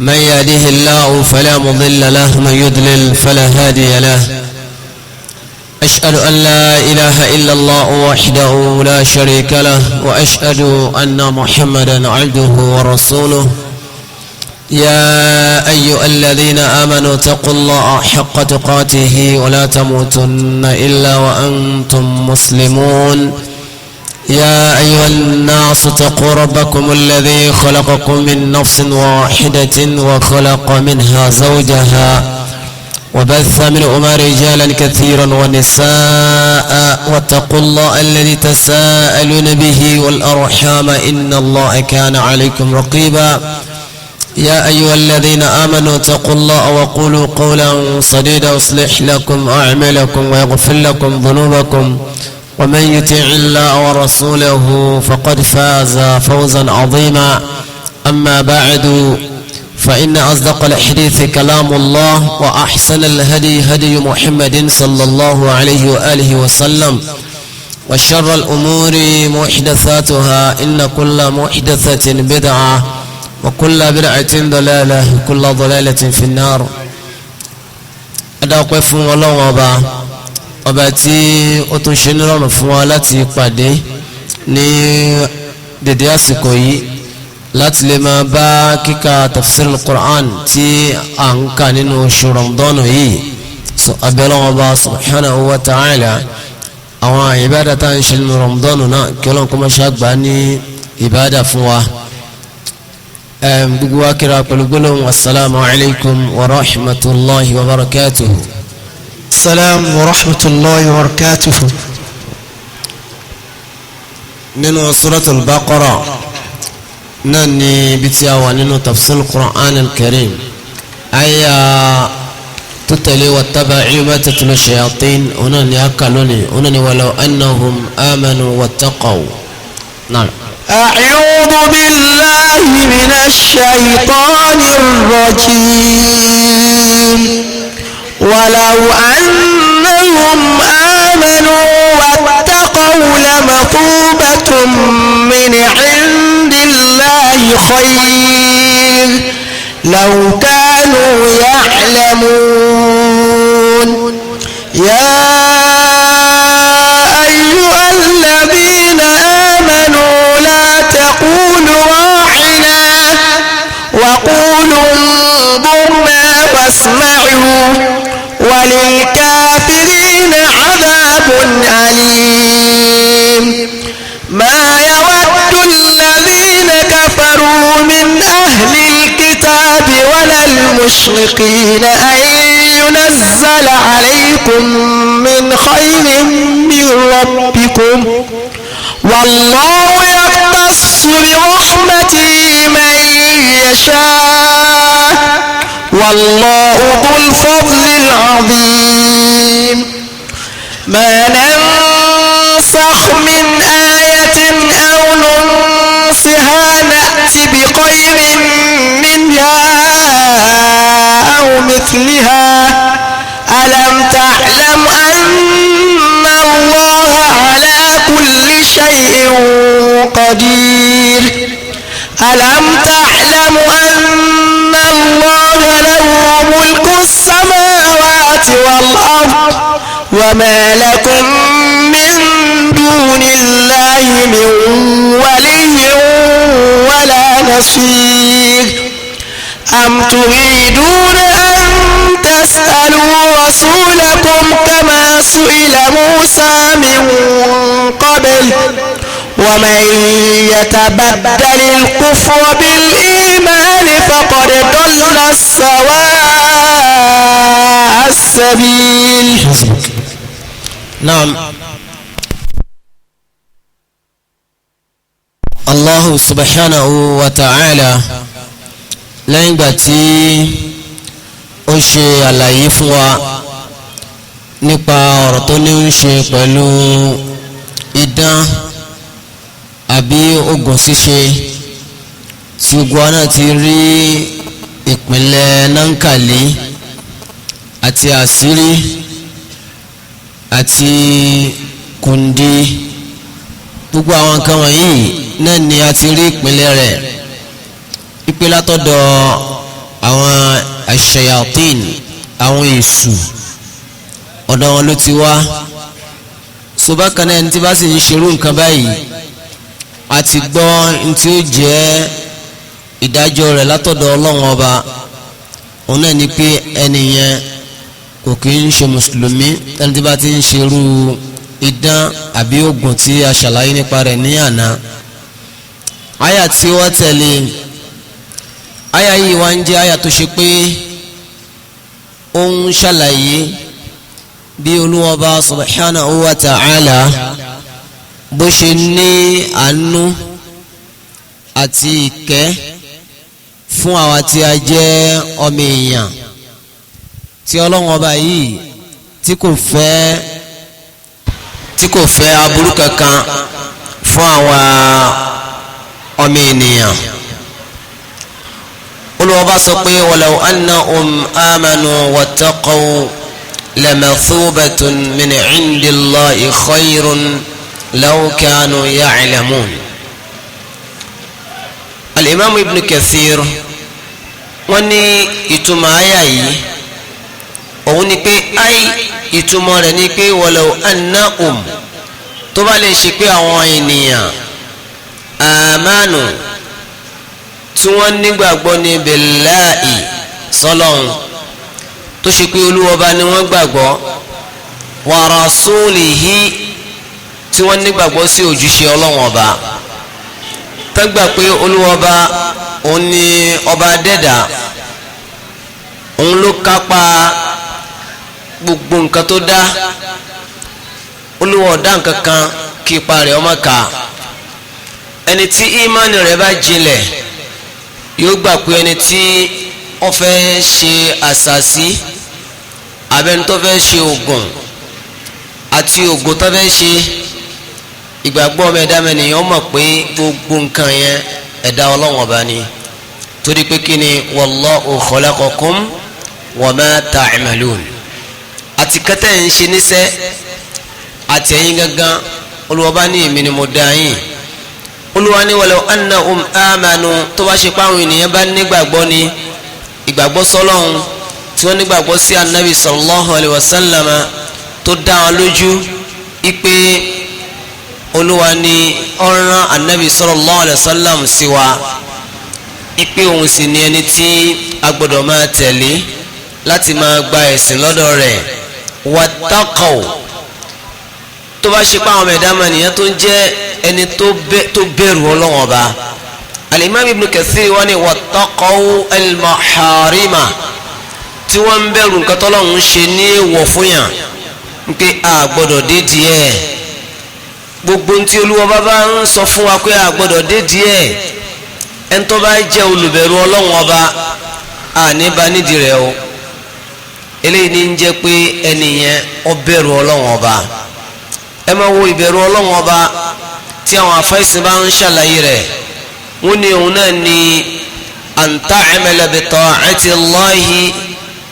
من يهده الله فلا مضل له من يضلل فلا هادي له. أشهد أن لا إله إلا الله وحده لا شريك له وأشهد أن محمدا عبده ورسوله. يا أيها الذين آمنوا اتقوا الله حق تقاته ولا تموتن إلا وأنتم مسلمون. يا أيها الناس اتقوا ربكم الذي خلقكم من نفس واحدة وخلق منها زوجها وبث منهما رجالا كثيرا ونساء واتقوا الله الذي تساءلون به والأرحام إن الله كان عليكم رقيبا. يا أيها الذين آمنوا اتقوا الله وقولوا قولا سديدا يصلح لكم أعمالكم ويغفر لكم ذنوبكم ومن يطع الله ورسوله فقد فاز فوزا عظيما. أما بعد فإن أصدق الحديث كلام الله وأحسن الهدي هدي محمد صلى الله عليه وآله وسلم وشر الأمور محدثاتها إن كل محدثة بدعة وكل بدعة ضلالة وكل ضلالة في النار. أدعوكم فún Ọlọ́run ọba tí ó tún ṣe nírọ̀rùn fún wa láti pàdé ní dédé àsìkò yìí láti lè máa bá kíkà tafsir al-Qur'an tí a ń kà nínú oṣù Ramadan yìí. So abẹ́lọ́wọ́ ọba subhanahu wa ta'ala àwọn ìbádà tá ń ṣe nínú Ramadan náà kí Ọlọ́run kó máa ṣàgbà ní ìbádà fún wa. Gbogbo wa kíra pẹ̀lú gbólóhùn assalamu alaikum wa rahmatullahi wa barakatuhu. السلام ورحمة الله وبركاته. nínú suratul Baqara náà ni bí tí a wà nínú tafsir al-Qur'an al-Karim aya tó tẹ̀lé wattaba'u ma tatlu shayatin ọ̀nà ni a kà lónìí ọ̀nà ni walaw annahum amanu wattaqaw. Naam. أعوذ بالله من الشيطان الرجيم. ولو أنهم آمنوا واتقوا لمثوبة من عند الله خير لو كانوا يعلمون. يا أيها الذين آمنوا لا تقولوا راعنا وقولوا انظرنا واسمعوا وللكافرين عذاب أليم. ما يود الذين كفروا من أهل الكتاب ولا المشركين أن ينزل عليكم من خير من ربكم والله يختص برحمته من يشاء والله ذو الفضل العظيم. ما ننسخ من آية أو ننسها نأت بخير منها أو مثلها. ألم تعلم أن الله على كل شيء قدير. ألم تعلم أن الله له ملك السماوات والأرض وما لكم من دون الله من ولي ولا نصير. أم تريدون أن تسألوا رسولكم كما سئل موسى من قبل ومن يتبدل الكفر بالإيمان فقد ضل سواء السبيل. نعم. الله سبحانه وتعالى lẹ́yìn ìgbà tí ó ṣe àlàyé fún wa nípa ọ̀rọ̀ tó ní ń ṣe pẹ̀lú idán àbí ogun ṣíṣe tí ogun náà ti rí ìpínlẹ̀ nankali àti àṣírí àti kùndí gbogbo àwọn nǹkan wọ̀nyí náà ni a ti rí ìpínlẹ̀ rẹ̀ pípé látọ̀dọ̀ shayatin àwọn èṣù ọ̀dọ̀ wọn ló ti wá so bákan náà ẹni tí bá sì ń ṣerú nǹkan báyìí a ti gbọ́ ní tí ó jẹ́ ìdájọ́ rẹ̀ látọ̀dọ̀ ọlọ́run ọba òun náà ni pé ẹni yẹn kò kí ń ṣe mùsùlùmí ẹni tí bá ti ń ṣerú idán àbí oògùn tí a ṣàlàyé nípa rẹ̀ ní àná. àyà tí wọ́n tẹ̀lé àyà yìí wá ń jẹ́ àyà tó ṣe pé ó ń ṣàlàyé bí olúwọba subhanahu wa ta'ala bó ṣe ní àánú àti ìkẹ́ fún àwa tí a jẹ́ ọmọ èèyàn tí ọlọ́run ọba yìí tí kò fẹ́ aburú kankan fún àwa ọmọ ènìyàn. olùwọ́ba sọ pé walaw annahum amanu wattaqaw lamathubatun min indillahi khayrun law kanu ya'lamun. al-imam ibn kathir wọ́n ní ìtumọ̀ àyà yìí òun ni pé ìtumọ̀ rẹ̀ ni pé walaw annahum tó bá lè ṣe pé àwọn ènìyàn àmánu tí wọ́n nígbàgbọ́ ní billahi sọ́lọ́hun tó ṣe pé olúwọba ni wọ́n gbàgbọ́ wa rasulihi tí wọ́n nígbàgbọ́ sí òjíṣẹ́ ọlọ́wọ́n ọba tó gbà pé olúwọba òun ni ọba dẹ́dà òun ló kápá gbogbo nǹkan tó dá olúwa ọ̀dá nǹkan kan kí ipa rẹ̀ ọmọ ká ẹni tí ìmánì rẹ̀ bá jinlẹ̀ yóò gbà pé ẹni tí wọ́n fẹ́ ṣe àṣàṣì abẹ́ni tó fẹ́ ṣe oògùn àti oògùn tó fẹ́ ṣe ìgbàgbọ́ ọmọ ẹ̀dá mẹ́nìyàn mọ̀ pé gbogbo nǹkan yẹn ẹ̀dá ọlọ́wọ̀n ọba ni torí pé kí ni wallahu khalaqakum wa ma ta'malun àti kẹtẹ́ ń ṣe níṣẹ́ àti ẹ̀yin gangan olùwọ́bá ní èmi ni mo dá yín olùwà ní walaw annahum amanu tó bá ṣe páwọn ènìyàn bá nígbàgbọ́ ni ìgbàgbọ́ sọ́lọ́hun tí wọ́n nígbàgbọ́ sí anabi sallallahu alayhi wa sallam tó dá wọn lójú ipe olùwà ní ọ̀ràn anabi sallallahu alayhi wa sallam sí wa ipe òun sì ní ẹni tí a gbọ́dọ̀ máa tẹ̀lé láti máa gba ẹ̀sìn lọ́dọ̀ rẹ̀ wattaqaw tó bá ṣe pa àwọn ẹ̀dá mànìyàn tó ń jẹ́ ẹni tó bẹ̀rù Ọlọ́hun Ọba. al-imam ibn kathir wọ́n ní wattaqaw al-maharima tí wọ́n ń bẹ̀rù nǹkan tọ́lọ́hun ṣe ní èèwọ̀ fún yàn ń pé a gbọ́dọ̀ dé díẹ̀ gbogbo tí Olúwa bá ń sọ fún wa pé a gbọ́dọ̀ dé díẹ̀ ẹni tó bá jẹ́ olùbẹ̀rù Ọlọ́hun Ọba àní bá nídìí rẹ̀ o eléyìí ní ń jẹ́ pé ẹnìyẹn ó bẹ̀rù Ọlọ́hun Ọba. ẹ máa wo ìbẹ̀rù Ọlọ́hun Ọba tí àwọn afẹ́sìn bá ń ṣàlàyé rẹ̀ wọ́n ní òun náà ní an ta'mala bi ta'ati Allahi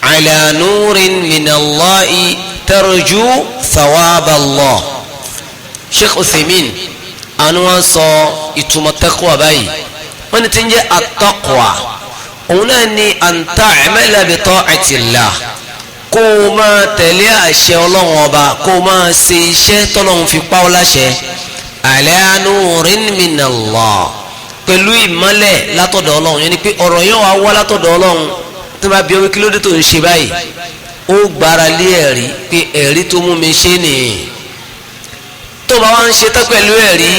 ala nurin min Allahi tarju thawaba Allah. Sheikh Uthaymin àwọn wọn sọ ìtumọ̀ taqwa báyìí wọ́n ní tí ń jẹ́ at-taqwa òun náà ní an ta'mala bi ta'ati Allah kó o máa tẹ̀lé àṣẹ Ọlọ́run Ọba kó o máa ṣe iṣẹ́ tọ́lọ́run fi pa ọ́ láṣẹ ala nurin min Allah pẹ̀lú ìmọ́lẹ̀ látọ̀dọ̀ Ọlọ́run yẹn ni pé ọ̀rọ̀ yẹn wà wá látọ̀dọ̀ Ọlọ́run tó bá bí ọwọ́ kí ló dé tó ń ṣe báyìí ó gbára lé ẹ̀rí pé ẹ̀rí tó mú mi ṣe nìyí tó bá wá ń ṣe tán pẹ̀lú ẹ̀rí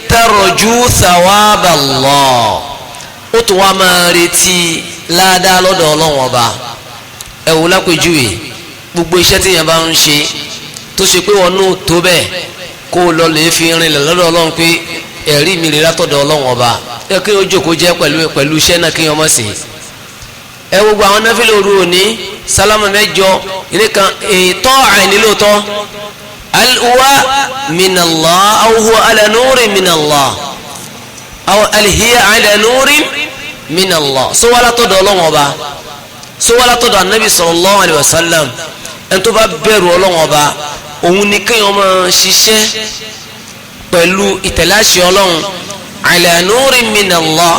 tarju thawaba Allah ó tó wá máa retí ládàá lọ́dọ̀ Ọlọ́run Ọba ẹ̀wù lápèjúwe gbogbo iṣẹ́ tí yẹn bá ń ṣe tó ṣe pé wọn náà tó bẹ́ẹ̀ kó o lọ lè fi rinlẹ̀ lọ́dọ̀ Ọlọ́run pé ẹ̀rí mi rè látọ̀dọ̀ Ọlọ́run Ọba ẹ kí o jókòó jẹ́ pẹ̀lú iṣẹ́ náà kí wọ́n mọ̀ sí ẹ gbogbo àwọn náfìlì òru òní sálámà mẹ́jọ ilé kan ètò àìnílòótọ́ alhuwa minallah aw huwa ala nurin minallah aw alhiya ala nurin minallah sọ wà látọ̀dọ̀ Ọlọ́run Ọba sọwọ́lá tọ́dọ̀ anabi sallallahu alayhi wa sallam ẹni tó bá bẹ̀rù Ọlọ́run Ọba òun ni kéèyàn máa ṣiṣẹ́ pẹ̀lú ìtẹ̀láṣẹ Ọlọ́run ala nurin min Allah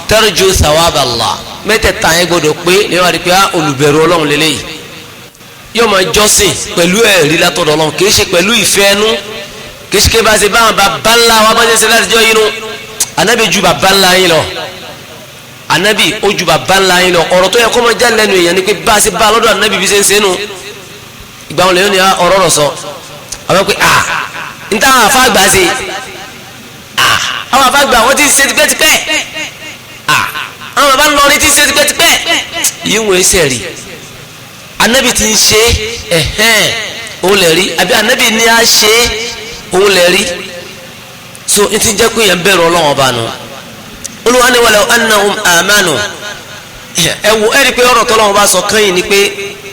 tarju thawab Allah mẹ́tẹ̀ẹ̀ta yẹn gbọdọ̀ pé ní wàá di pé olùbẹ̀rù ọlọ́run lélẹ́yìí yóò máa jọ́sìn pẹ̀lú ẹ̀rí látọ̀dọ̀ ọlọ́run kì í ṣe pẹ̀lú ìfẹ́ ẹnu kì í ṣe bá ṣe báwọn bàbá ńlá wa bá ṣe ṣe láti jọ yín nu anabi ju bàbá ńlá yín lọ anabi ó ju bàbá ńlá yín lọ ọ̀rọ̀ tó yẹ kó máa já lẹ́nu èèyàn ni pé bá a ṣe bá a lọ́dọ̀ anabi bí ṣe ń ṣe nu ìgbà wọn lè ní ọ̀rọ̀ rọ̀ sọ àwọn pé n táwọn afáàgbà ṣe àwọn afáàgbà wọn ti ṣe tipẹ́tipẹ́ àwọn bàbá ńlọrin ti ṣe tipẹ́tipẹ́ yìí wọ́n ṣe rí anabi ti ń ṣe òun lè rí àbí anabi ní a ṣe òun lè rí so n ti jẹ́ pé yẹn bẹ̀rù ọlọ́wọ́n ọba nù olùwà ni walaw annahum amanu ẹ wo ẹ rí i pé ọ̀rọ̀ tọ́lọ́wọ́n bá sọ kẹ́yìn ni pé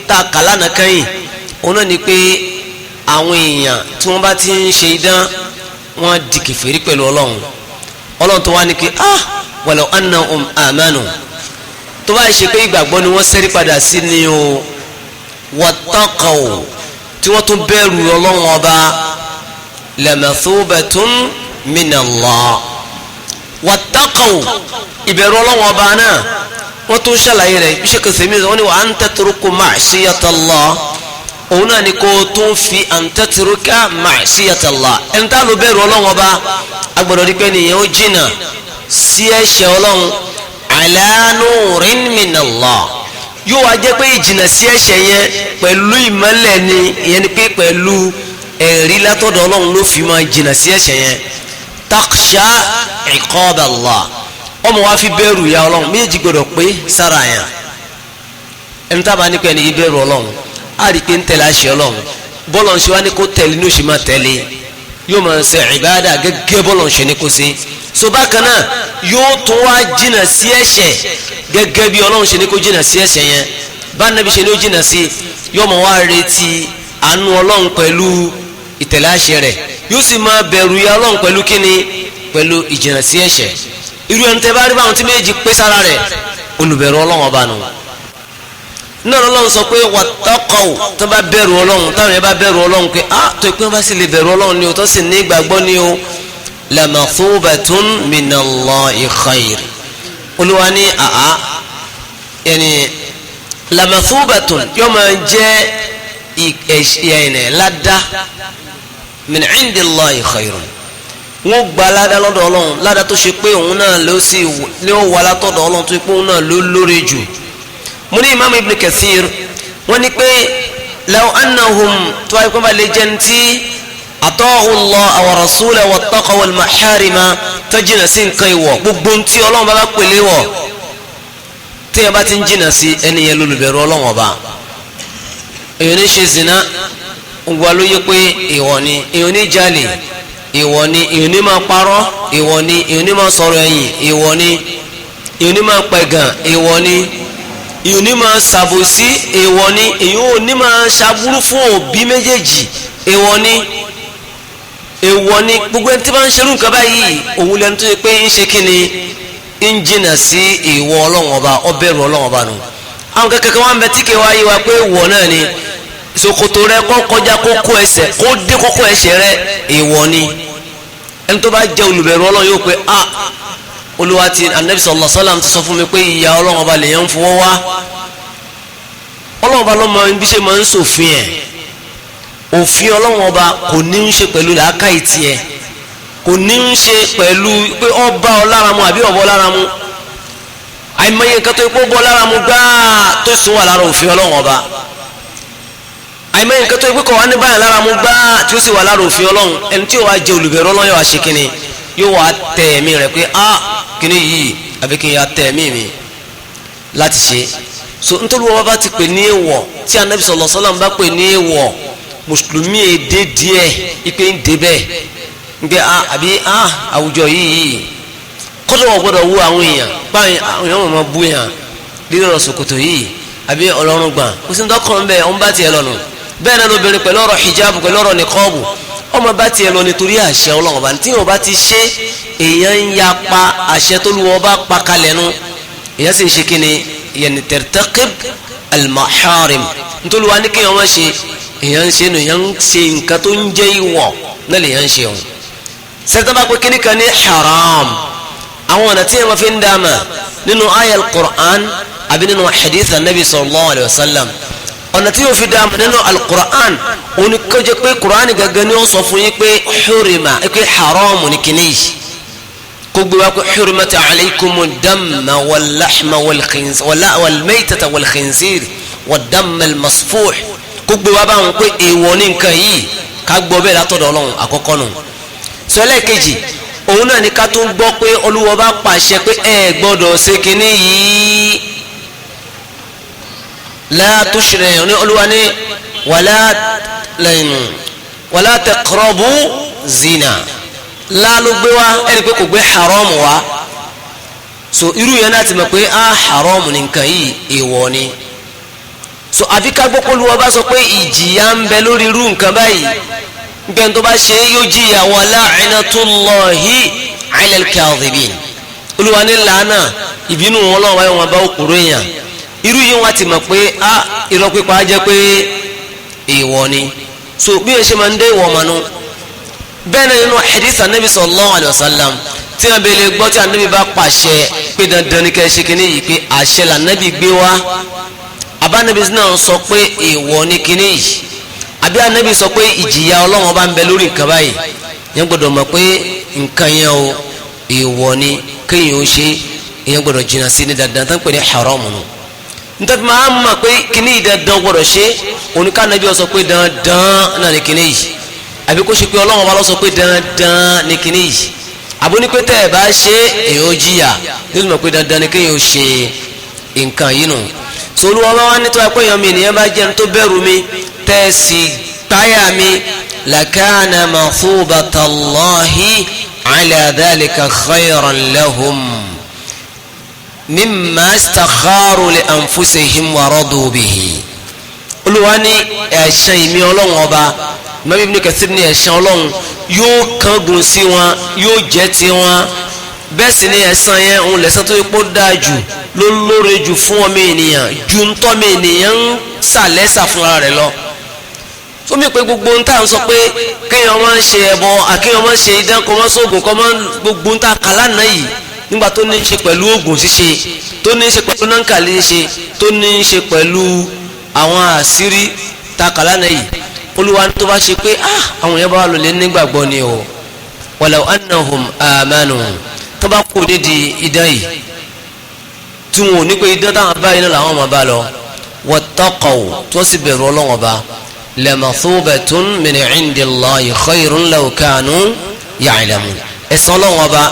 tá a kàlá nà kẹ́yìn òun náà ni pé àwọn èèyàn tí wọ́n bá ti ń ṣe idán wọ́n di kèfèrí pẹ̀lú ọlọ́run tó wá ní pé walaw annahum amanu tó bá ṣe pé ìgbàgbọ́ ni wọ́n ṣẹ́rí padà sí ni o wattaqaw tí wọ́n tún bẹ̀rù ọlọ́run ọba lamathubatun minallah wattaqaw ìbẹ̀rù ọlọ́run ọba náà wọ́n tún ṣàlàyé rẹ̀ bí ṣe kẹsẹ̀ mi wọ́n ní wa an tatruku ma'siyatallah òun náà ni kò tún fi an tatruka ma'siyatallah ẹni tá ló bẹ̀rù ọlọ́run ọba agbọ́dọ̀ rí pé nìyẹn ó jìnnà sí ẹ̀ṣẹ̀ ọlọ́run ala nurin minallah yóò wá jẹ́ pé ìjìnà sí ẹ̀ṣẹ̀ yẹn pẹ̀lú ìmọ́lẹ̀ ni ìyẹn ni pé pẹ̀lú ẹ̀rí látọ̀dọ̀ ọlọ́run ló fi máa jìnà sí ẹ̀ṣẹ̀ yẹn taksha iqaballah ọmọ wa fi bẹ̀rù ya ọlọ́run méjì gbọdọ̀ pé sára yẹn ẹni tábà ní pé ní ìbẹ̀rù ọlọ́run á rí pé ń tẹ̀lé àṣẹ ọlọ́run bọ́lọ̀ ń ṣe wá ní kó tẹ̀lé ní oṣù máa tẹ̀lé yóò máa ṣe ìbáàdà gẹ́gẹ́ bọ́lọ̀ ń ṣe ní kó ṣe so bákan náà yóò tún wá jìnà sí ẹ̀ṣẹ̀ gẹ́gẹ́ bí ọlọ́run ṣe ní kó jìnà sí ẹ̀ṣẹ̀ yẹn bá nàbí ṣe ní ó jìnà sí yóò máa wá retí àánú ọlọ́run pẹ̀lú ìtẹ̀lé àṣẹ rẹ̀ yóò sì máa bẹ̀rù ya ọlọ́run pẹ̀lú kíni pẹ̀lú ìjìnà sí ẹ̀ṣẹ̀ irú ẹni tẹ́ bá rí báwọn tí méjì pé sára rẹ̀ olùbẹ̀rù ọlọ́run ọba nù náà ọlọ́run sọ pé wattaqaw tó bá bẹ̀rù ọlọ́run táwọn yẹn bá bẹ̀rù ọlọ́run pé tó ìpín bá sì lè bẹ̀rù ọlọ́run ni o tó sì ní ìgbàgbọ́ ni o lamathubatun minallahi khair olúwa ní yẹni lamathubatun yóò máa jẹ́ ìyẹnì ládá min indillahi khairun wọ́n gba ládá lọ́dọ̀ ọlọ́run ládá tó ṣe pé òun náà ló sì ní ó wà látọ̀dọ̀ ọlọ́run tó pé òun náà ló lóore jù mo ní imam ibn kathir wọ́n ní pé law annahum tó wáyé pé bá lè jẹ́ ní tí ata'u Allah wa rasulahu wattaqaw al-maharima tó jìnà sí nǹkan ìwọ̀ gbogbo tí ọlọ́run bá pèlè wọ̀ tí ẹ bá ti ń jìnà sí ẹni yẹn lólùbẹ̀rù ọlọ́run ọba èèyàn ní ṣe zina gbogbo alóye pé ìwọ̀ ni èèyàn ní jalè ìwọ̀ ni èèyàn ní máa parọ́ ìwọ̀ ni èèyàn ní máa sọ̀rọ̀ ẹ̀yìn ìwọ̀ ni èèyàn ní máa pẹ̀gàn ìwọ̀ ni èèyàn ní máa ṣàbòsí ìwọ̀ ni èèyàn ò ní máa ṣàbúrú fún òbí méjèèjì ìwọ̀ ni èèwọ̀ ni gbogbo ẹni tí wọ́n ń ṣerú nǹkan báyìí òun lẹnu tó yẹ pé ń ṣe kí ni ń jìnà sí ìwọ̀ ọlọ́run ọba ọbẹ̀rù ọlọ́run ọba nù àwọn kẹkẹ wọn bẹ tí kì í wáyé wa pé ìwọ̀ náà ni ṣòkòtò rẹ kọ́ kọjá kókó ẹsẹ̀ kó dé kókó ẹsẹ̀ rẹ ìwọ̀ ni ẹni tó bá jẹ́ olùbẹ̀rù ọlọ́run yóò pé olúwa ti anabi sallallahu alaihi wasallam ti sọ fún mi pé ìyà ọlọ́run ọba lèyàn ń fọwọ́ wá ọlọ́run ọba ló máa ń bí ṣe máa ń ṣòfin ẹ̀ òfin ọlọ́run ọba kò ní ń ṣe pẹ̀lú làákàyè tiẹ̀ kò ní ń ṣe pẹ̀lú pé ọba ọlára mu àbí ọbọ ọlára mu àìmọye nǹkan tó yẹ kó bọ́ lára mu gbáà tó sún wà lára òfin ọlọ́run ọba àìmọye nǹkan tó yẹ kó wà ní báyìí lára mu gbáà tí ó sì wà lára òfin ọlọ́run ẹni tí yóò wá jẹ olùbẹ̀rù ọlọ́run yóò wá ṣe kínni yóò wá tẹ ẹ̀mí rẹ̀ pé kínní yìí àbí kí n yà tẹ ẹ̀mí mi láti ṣe so nítorí wọn bá ti pè ní èèwọ̀ tí anabi sallallahu alaihi wasallam bá pè ní èèwọ̀ mùsùlùmí èdè díẹ̀ ipe ń dé bẹ́ẹ̀ ń gbé àbí àwùjọ yìí kọ́dọ̀ wọ́n gbọ́dọ̀ wú àwọn èèyàn báyìí àwọn èèyàn máa bú èèyàn lílẹ̀ ọ̀rọ̀ ṣòkòtò yìí àbí ọlọ́run gbà kó sí ń dọ́kàn bẹ́ẹ̀ ọmọ bá tiẹ̀ lọ́nu bẹ́ẹ̀ náà lóbìnrin pẹ̀lú ọ̀rọ̀ hijab pẹ̀lú ọ̀rọ̀ nìkọ́ọ̀bù ọmọ bá tiẹ̀ lọ nítorí àṣẹ ọlọ́run ọba tí wọn bá ti ṣe èèyàn ń ya pa àṣẹ tó lu wọn bá pa kalẹ̀ nu èèyàn sì ń ṣe kí ni yẹn tartaqib al-maharim nítorí wa ní kí wọn ṣe èèyàn ń ṣe nu èèyàn ń ṣe nǹkan tó ń jẹ́ ìwọ̀ náà lè yàn ń ṣe òun sẹ́tọ́ bá pé kíní kan ní haram àwọn ọ̀nà tí wọ́n fi ń dáàmà nínú aya al-Qur'an àbí nínú hadith anabi sallallahu alayhi wa sallam ọ̀nà tí yóò fi dá nínú al-Qur'an òní kó jẹ́ pé Qur'an gangan ni ó sọ fún yín pé hurima pé haramu ni kìíní yìí kó gbé wá pé hurimat alaykumu damma wal-lahma wal-maytata wal-khinzir wad-damma al-masfuh kó gbé wá báwọn pé èèwọ̀ ní nǹkan yìí ká gbọ́ bẹ́ẹ̀ látọ̀dọ̀ Ọlọ́run àkọ́kọ́ nù sọlẹ̀ kejì òun náà ni ká tó gbọ́ pé Olúwa bá pàṣẹ pé ẹ gbọ́dọ̀ ṣe kìíní yìí la tushriku ní Olúwa ní wala taqrabu zina lálùgbé wa ẹni pé kò gbé haram wa so irú yẹn náà ti mọ̀ pé haram ní nǹkan yìí èèwọ̀ ni so àfi ká gbọ́ pé Olúwa bá sọ pé ìjìyà ń bẹ lórí irú nǹkan báyìí nǹkan tó bá ṣe yóò jìyà wa la'inatullahi 'ala al-kadhibin Olúwa ní làánà ìbínú wọn lọ́wọ́ wáyé wọn bá òkúrò èèyàn irú yìí wọn ti mọ̀ pé irọ́ pípa jẹ́ pé èèwọ̀ ni so bí o ṣe máa ń dé ìwọ̀ mọ́nú bẹ́ẹ̀ náà nínú hadith anabi sallallahu alayhi wa sallam tí wọn bẹ̀rẹ̀ gbọ́ tí anabi bá pàṣẹ pé dandan ní kẹ́ ṣe kíní yìí pé àṣẹ lànàbì gbé wá abánabi náà sọ pé èèwọ̀ ní kíní yìí àbí anabi sọ pé ìjìyà Ọlọ́run bá ń bẹ lórí nǹkan báyìí yẹn gbọ́dọ̀ mọ̀ pé nǹkan yẹn o èèwọ̀ ni kéèyàn ó ṣe ìyẹn gbọ́dọ̀ jìnnà sí ní dandan tán pé ní haram nù nítorí máa ń mọ̀ pé kíní yìí dandan gbọ́dọ̀ ṣe oníkànnàbí ó sọ pé dandan náà ní kíní yìí àbí kó ṣe pé Ọlọ́run bá lọ sọ pé dandan ní kíní yìí àbó ní pé tẹ́ ẹ̀ bá ṣe èèyàn ó jìyà nínú mọ̀ pé dandan ní kéèyàn ó ṣe nǹkan yìí nù so Olúwa bá wá nítorí pé èèyàn mi ènìyàn bá jẹun tó bẹ̀rù mi tẹ́ ẹ sì táyà mi lakana mathubatallahi ala dhalika khayran lahum mimma istakharu li anfusihim wa radu bihi Olúwa ní ẹ̀san ìmí Ọlọ́run ọba Imam Ibn Kathir ní ẹ̀san Ọlọ́run yóò kángun sí wọn yóò jẹ́ ti wọn bẹ́ẹ̀ sì ni ẹ̀san yẹn òun lẹ́san tó yẹ kó dáa jù ló lóore jù fún ọmọ ènìyàn ju ń tọ́mọ ènìyàn ń sàlẹ́sà fúnra rẹ̀ lọ tó mi pé gbogbo ń tà ń sọ pé kéèyàn máa ń ṣe ẹbọ àkéèyàn máa ń ṣe idán kọ́ máa ń sóògùn kọ́ máa ń gbogbo ń tà kálánà yìí nígbà tó ní í ṣe pẹ̀lú oògùn ṣíṣe tó ní í ṣe pẹ̀lú nánkàlí ṣe tó ní í ṣe pẹ̀lú àwọn àṣírí takàlánà yìí Olúwa tó bá ṣe pé àwọn yẹn bá wà lólè nígbàgbọ́ ni o walau annahum amanu tó bá kó dédé idán yìí tí wọn ò ní pé idán táwọn báyìí náà làwọn máa bá lọ wattaqaw tó sì bẹ̀rù Ọlọ́wọ́n bá lamathubatun min indillahi khayrun law kanu ya'lamun ẹ̀san Ọlọ́wọ́n bá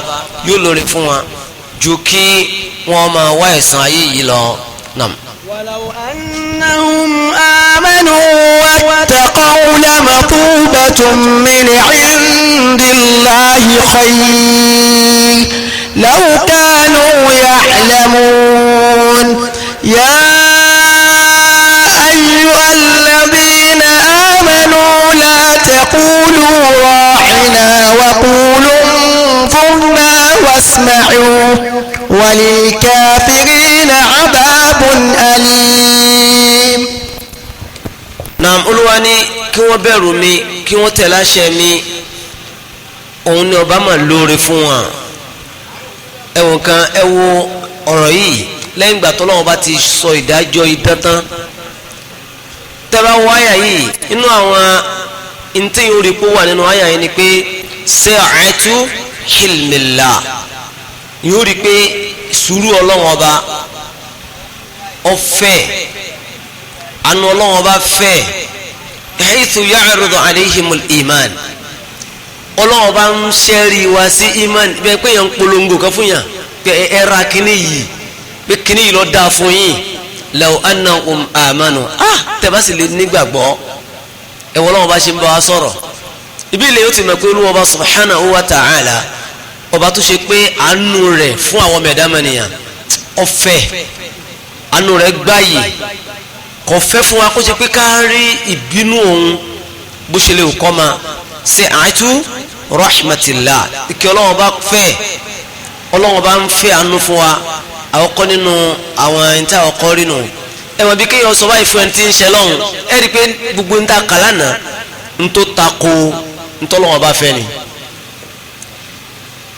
yóò lórí fún wa ju kí wọ́n máa wá ẹ̀san ayé yìí lọ nam. ولو أنهم آمنوا واتقوا لمثوبة من عند الله خير لو كانوا يعلمون يا أيها الذين آمنوا لا تقولوا راعنا وقولوا انظرنا واسمعوا وللكافرين عذاب أليم. naam Olúwa ní kí wọ́n bẹ̀rù mi kí wọ́n tẹ̀lé àṣẹ mi òun ni ọba máa lóore fún wa ẹ̀wọ̀n kan ẹ wo ọ̀rọ̀ yìí lẹ́yìn ìgbà tó lọ́wọ́ bá ti sọ ìdájọ́ idán tán tẹ́lá wáyà yìí inú àwọn ntí yóò rí pé wà nínú wáyà yìí ni pé sa'atu hilmillah yóò rí pé sùúrù Ọlọ́wọ́n ọba ọ̀fẹ́ anu Ọlọ́wọ́n bá fẹ́ haythu ya'rudu alayhimul iman Ọlọ́wọ́n bá ń ṣẹ́rí wá sí iman bẹ́ẹ̀ pé yẹn ń polongo kan fún yàn pé ẹ ra kíní yìí pé kíní yìí lọ dáa fún yín law annahum amanu tẹ̀bá sì lè nígbàgbọ́ ẹ wọ́n Ọlọ́wọ́n bá ṣe ń bá wa sọ̀rọ̀ ibi ilẹ̀ yóò ti mọ̀ pé Olúwa bá subhanahu wa ta'ala ọba tó ṣe pé àánú rẹ̀ fún àwọn mẹ̀dámẹ́nìyàn ọ̀fẹ́ àánú rẹ̀ gbáyé kò fẹ́ fún wa kó ṣe pé ká rí ìbínú òun bó ṣe lè kọ́ ma ṣe àìtú rahmatillah ìkẹ́ Ọlọ́wọ́n bá fẹ́ Ọlọ́wọ́n bá ń fẹ́ àánú fún wa àkọ́kọ́ nínú àwọn ẹni tí àkọ́kọ́ rí nù ẹ̀wọ̀n bí kéèyàn sọ báyìí fún ẹni tí ń ṣe lọ́hùn ẹ̀ rí i pé gbogbo ń ta kàlánà ń tó tako ń tọ́lọ́wọ́n bá fẹ́ ni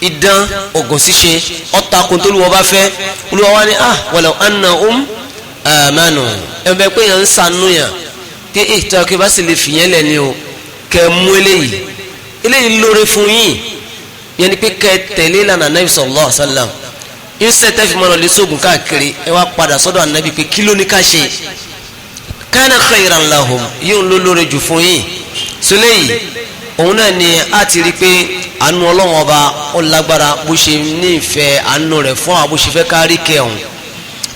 idán ogun ṣíṣe ọ̀tàkùn tó lùwọ́ bá fẹ́ olúwa wá ní walau annahum amanu ẹ̀bẹ̀ pé yẹn ń sànú yàn pé ètò akẹ́ bá sì lè fìyẹn lẹ̀ ni o kẹ́ mú eléyìí lóore fún yín yẹn ni pé kẹ́ tẹ̀lé lànà Nabi sallallahu alaihi wasallam ìṣe tẹ́fì mọ́nà lè sóògùn káàkiri ẹ wá padà sọ́dọ̀ ànábì pé kí ló ní ká ṣe kana khayran lahum yóò ló lóore jù fún yín sọlẹ́ yìí òun náà ni a ti rí pé àánú ọlọ́wọ́n ọba ó lágbára bó ṣe ní ìfẹ́ àánú rẹ̀ fún àwọn bó ṣe fẹ́ kárí kẹun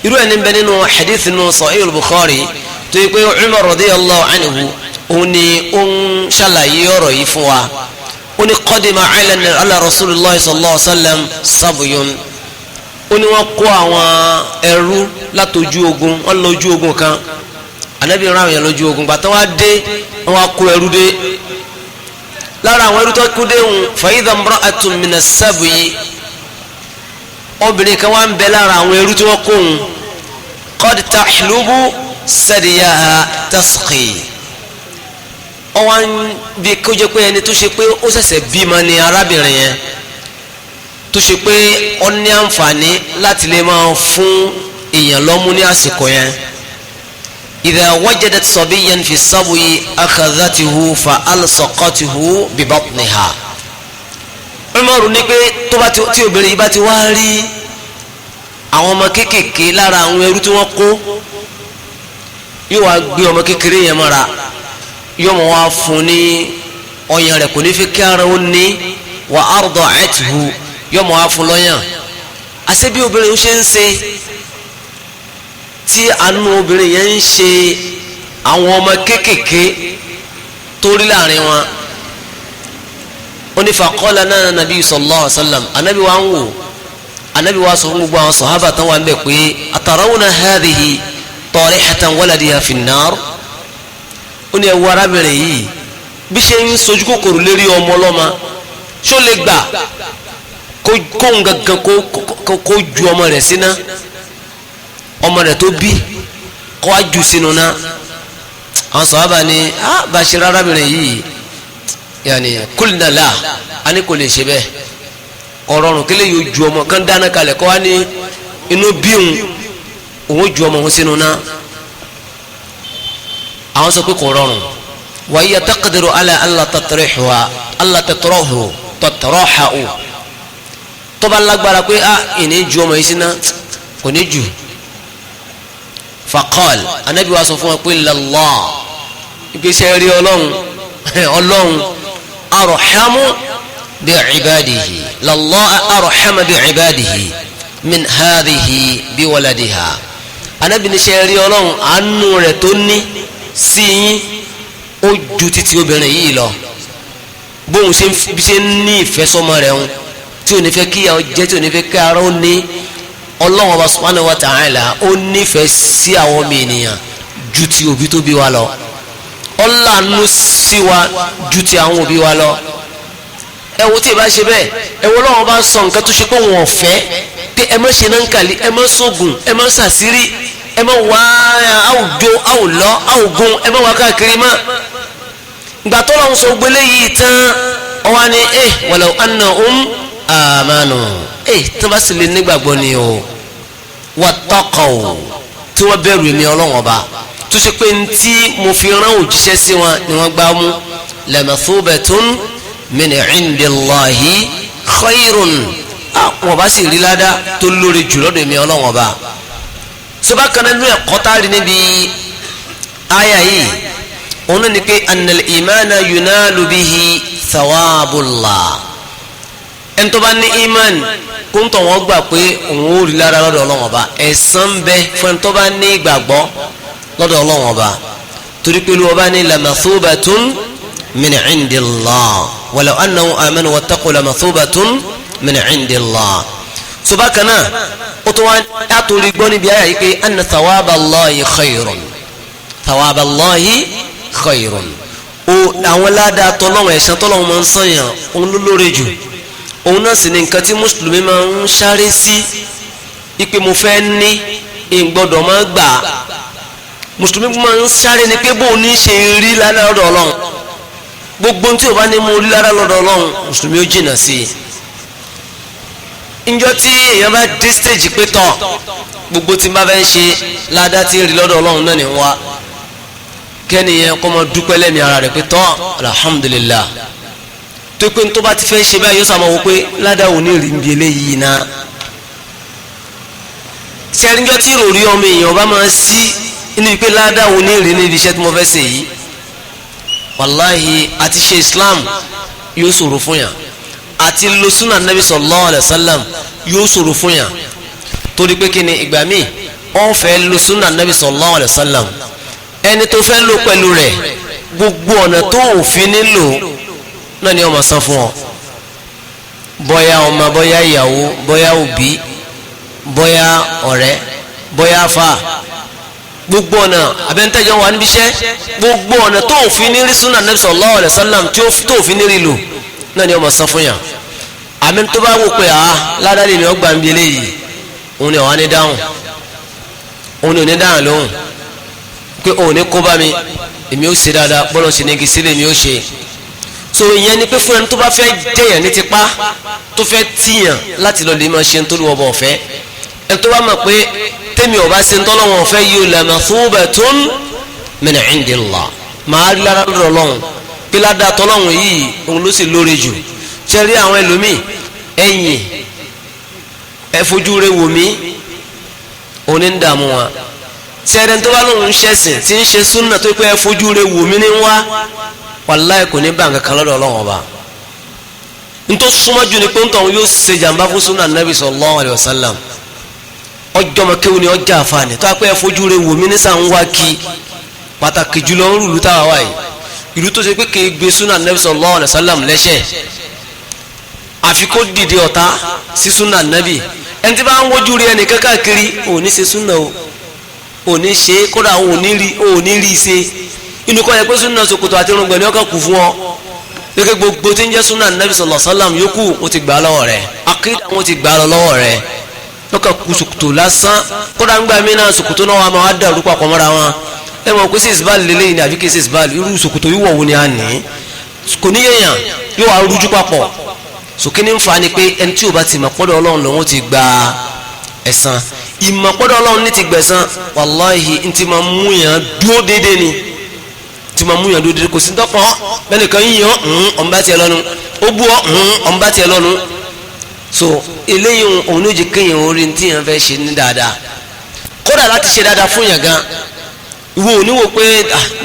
irú ẹni bẹ nínú hadith nínú Sahih al-Bukhari tó yẹ pé Umar radiyallahu anhu òun ni ó ń ṣàlàyé ọ̀rọ̀ yìí fún wa ó ní qadima ala Rasulillah sallallahu alaihi wasallam sab'un ó ní wọ́n kó àwọn ẹrú látojú ogun wọ́n lọ ojú ogun kan Ànábì rán àwọn èèyàn lójú ogun gbàtán wá dé wọ́n kó ẹrú dé lára àwọn ẹrú tó kú dé ń fa idha imra'atun mina as-sab'i obìnrin kan wá ń bẹ lára àwọn ẹrú tí wọ́n kó ń qad tahlubu sadiyaha tasqi ọwọ́n bí kó jẹ́ pé ẹni tó ṣe pé ó ṣẹ̀ṣẹ̀ bímọ ni arábìnrin yẹn tó ṣe pé ó ní àǹfààní láti lè máa fún èèyàn lọ́mú ní àsìkò yẹn idha wajadat sabiyyan fi sabyi akhadhatuhu fa alsaqatuhu bi batniha Umaru ní pé tí obìnrin yìí bá ti wá rí àwọn ọmọ kéékèèké lára àwọn ẹrú tí wọ́n kó yóò wá gbé ọmọ kékeré yẹn mọ́ra yóò mọ̀ wá fún ní ọyàn rẹ̀ kò ní fi kí ara ó ní wa arda'athu yóò mọ̀ wá fún lọ́yàn àṣẹ bí obìnrin ṣe ń ṣe tí àánú obìnrin yẹn ń ṣe àwọn ọmọ kéékèèké tó rí láàrin wọn ó ní faqala náà nàbí sallallahu alaihi wasallam anábì wa ń wò anábì wa sọ fún gbogbo àwọn sàhábà tán wà ń bẹ̀ pé atarawna hadhihi tarihatan waladiha fi an-nar ó ní ẹwọ arábìnrin yìí bí ṣe ń sojú kòkòrò lérí ọmọ ọlọ́mọ ṣó lè gbà kó ń gangan kó ju ọmọ rẹ̀ síná ọmọ rẹ̀ tó bí kó wá jù sínú náà àwọn sàhábà ní bá ṣe arábìnrin yìí yàní qulna la a ní kò lè ṣe bẹ́ẹ̀ ọ̀rọ̀rùn kí lè yóò ju ọmọ kan dáná kalẹ̀ kó wá ní inú bí òun ju ọmọ òun sínú náà àwọn sọ pé kò rọrùn wa hiya taqdiru ala alla tatrahu tó bá lágbára pé ìní ju ọmọ yìí síná kò ní jù faqal anábì wa sọ fún wọn pé lallah ìgbésẹ̀ rí ọlọ́run arhamu bi ibadihi lallah arhamu bi ibadihi min hadhihi bi waladiha anábì ní ṣe rí ọlọ́run àánú rẹ̀ tó ní sí yín ó ju títí obìnrin yìí lọ bóun ṣe ń ní ìfẹ́ sọmọ rẹ̀ ń tí ò ní fẹ́ kí ìyàwó jẹ́ tí ò ní fẹ́ kí ara ó ní Ọlọ́hun Ọba subhanahu wa ta'ala ó nífẹ̀ẹ́ sí àwọn ọmọ ènìyàn ju ti òbí tó bí wa lọ ọlànà sí wa ju ti àwọn òbí wa lọ ẹ wo tí ì bá ṣe bẹ́ẹ̀ ẹ wo Ọlọ́hun bá sọ nǹkan tó ṣe pé wọn ò fẹ́ pé ẹ má ṣe náà ń kàlí ẹ má sógun ẹ má ṣàṣírí ẹ má wá àwùjọ àwùlọ àwùgún ẹ má wá káàkiri má ìgbà tó lọ́n sọ gbélé yìí tán ọwọ́ ni walau annahum amanu tí wọ́n bá sì lè nígbàgbọ́ ni o wattaqaw tí wọ́n bẹ̀rù èmi Ọlọ́hun Ọba tó ṣe pé ntí mo fi rán òjíṣẹ́ sí wọn ni wọ́n gbá mú lamathubatun min indillahi khayrun wọn bá sì rí ládá tó lórí jù lọ́dọ̀ èmi Ọlọ́hun Ọba sọba kan nínú ẹ̀kọ́ tá a rí níbi àyà yìí òun náà ni pé annal imana yunalu bihi thawabullah ẹni tó bá ní iman kó ń tọ̀ wọ́n gbà pé òun ó rí lára lọ́dọ̀ Ọlọ́hun Ọba ẹ̀san bẹ fún ẹni tó bá ní ìgbàgbọ́ lọ́dọ̀ Ọlọ́hun Ọba torí pé olúwa bá ní lamathubatun min indillah walau annahum amanu wattaqu lamathubatun min indillah sọba kan náà ó tó wá àtòrí gbọ́ níbi àyà yìí pé anna thawaballahi khayrun thawaballahi khayrun o àwọn ládàá tọ́lọ́wọ̀n ẹ̀san tọ́lọ́wọ̀n máa ń sànyàn òun ló lóore jù òun náà sì ni nǹkan tí mùsùlùmí máa ń sáré sí ipe mo fẹ́ ní ìgbọ́dọ̀ máa gbà mùsùlùmí máa ń sáré ni pé bóun ní ṣe rí lára lọ́dọ̀ Ọlọ́run gbogbo tí o bá ní mo rí lára lọ́dọ̀ Ọlọ́run mùsùlùmí ó jìnnà sí i ìjọ tí èèyàn bá dé stage pé tọ̀ gbogbo tí n bá fẹ́ ṣe ládá tí ń rí lọ́dọ̀ ọlọ́run náà ní wá kẹ́niyẹn kọ́ mọ dúpẹ́ lẹ́mìí ara rẹ̀ pé tọ́ alhamdulillah tó pé tó bá ti fẹ́ ṣe báyìí yóò sàmọ́ wò pé ládá ò ní rí bí eléyìí náà sẹ́ríńjọ́ tí rò rí ọmọ èèyàn bá máa sí inú pé ládá ò ní rí níbi iṣẹ́ tí mo fẹ́ ṣe yìí wàláhì àti ṣe Islam yóò ṣòro fún yàn àti lo sunnah nabi sallallahu alayhi wa sallam yóò ṣòro fún yàn torí pé kí ni ìgbà míì wọ́n fẹ́ lo sunnah nabi sallallahu alayhi wa sallam ẹni tó fẹ́ lò pẹ̀lú rẹ̀ gbogbo ọ̀nà tó òfin nílò náà ni ọmọ san fún ọ bọ́yá ọmọ bọ́yá ìyàwó bọ́yá òbí bọ́yá ọ̀rẹ́ bọ́yá afa gbogbo ọ̀nà abẹ́ntẹ́jọ́ wà níbi iṣẹ́ gbogbo ọ̀nà tó òfin ní rí sunnah nabi sallallahu alayhi wa sallam tó òfin ní rí lò náà ni ọmọ san fún yàn àmì tó bá wò pé ládàá ni ọgbà ń bi eléyìí òun ni ọ̀wá ní dáhùn òun ni ò ní dáhùn lóhùn pé òun ní kó bá mi èmi ó ṣe dáadáa bọ́lọ̀ ṣe ní igi sílẹ̀ mi ó ṣe so ìyẹn ni pé fún ẹni tó bá fẹ́ jẹyàn ní tipa tó fẹ́ tíyàn láti lọ lè máa ṣe nítorí ọba ọ̀fẹ́ ẹni tó bá mọ̀ pé tẹ́mi ọba ṣe ń tọ́lọ́wọ́n ọ̀fẹ́ yìí ó lamathubatun min indillah máa rí lára lọ́dọ̀ ọlọ́run pé ládàá tọ́lọ́run yìí òun ló sì lóore jù ṣe rí àwọn ẹlòmíì ẹ̀yìn ẹ fojú rẹ wò mí òun ní ń dààmú wọn sẹ́rẹ̀ tó bá lóun ṣẹ̀sìn tí ń ṣe súnà tó pé ẹ fojú rẹ wò mí ní wá wàláì kò ní bá nǹkan kan lọ́dọ̀ ọlọ́run ọba nítorí súnmọ́ jù ni pé ń tọ̀hún yóò ṣe jàǹbá fún súnà nàbì sallallahu alaihi wasallam ọjọ́ mọ̀kéwù ni ọjà àfààní tó pé ẹ fojú rẹ wò mí ní sàn wá kí pàtàkì jùlọ ń rúlu táwa wáyé ìlú tó ṣe pé kì í gbé súnà nàbì sallallahu alaihi wasallam lẹ́sẹ̀ àfi kó dìde ọ̀tá sí súnà nàbì ẹni tí bá ń wojú rí ẹnì kákàkiri ò ní ṣe súnà o òní ṣe kódà òní rí ṣe inú kọ́ yẹ pé súnà ṣòkòtò àti irùngbọ̀n ni ọkàn kù fún ọ gẹ́gẹ́ gbogbo tí ń jẹ́ súnà nàbì sallallahu alaihi wasallam yòókù ó ti gbà á lọ́wọ́ rẹ̀ akéde àwọn ti gbà á lọ́wọ́ rẹ̀ lọ́kàn kù ṣòkòtò lásán kódà ń gbà mí náà ṣòkòtò náà wà máa dàrú papọ̀ mọ́ra wọn ẹ mọ̀ pé sí ìsìbáàlì lélẹ́yìn ní àbí kí sí ìsìbáàlì irú ṣòkòtò yíwọ̀ wo ni a ní kò ní yẹ̀yàn yóò wá rújú papọ̀ sòkè ní ń fa ni pé ẹni tí ò bá ti mọ̀ pọ́dọ̀ ọlọ́run lòun ti gba ẹ̀san ìmọ̀ pọ́dọ̀ ọlọ́run ní ti gbẹ̀san wàláhì ní ti máa mú yàn dúró déédéé ni ti máa mú yàn dúró déédéé kò sí dọ́kọ̀ bẹ́ẹ̀ nìkan yíyan ọ̀nba tiẹ̀ lọ́nu ó bú ọ ọ̀nba tiẹ̀ lọ́nu so eléyìí òun ló jẹ́ kéèyàn orí ní tíyàn fẹ́ ṣe ní dáadáa kódà láti ṣe dáadáa fún yàn gan ìwọ ò ní wò pé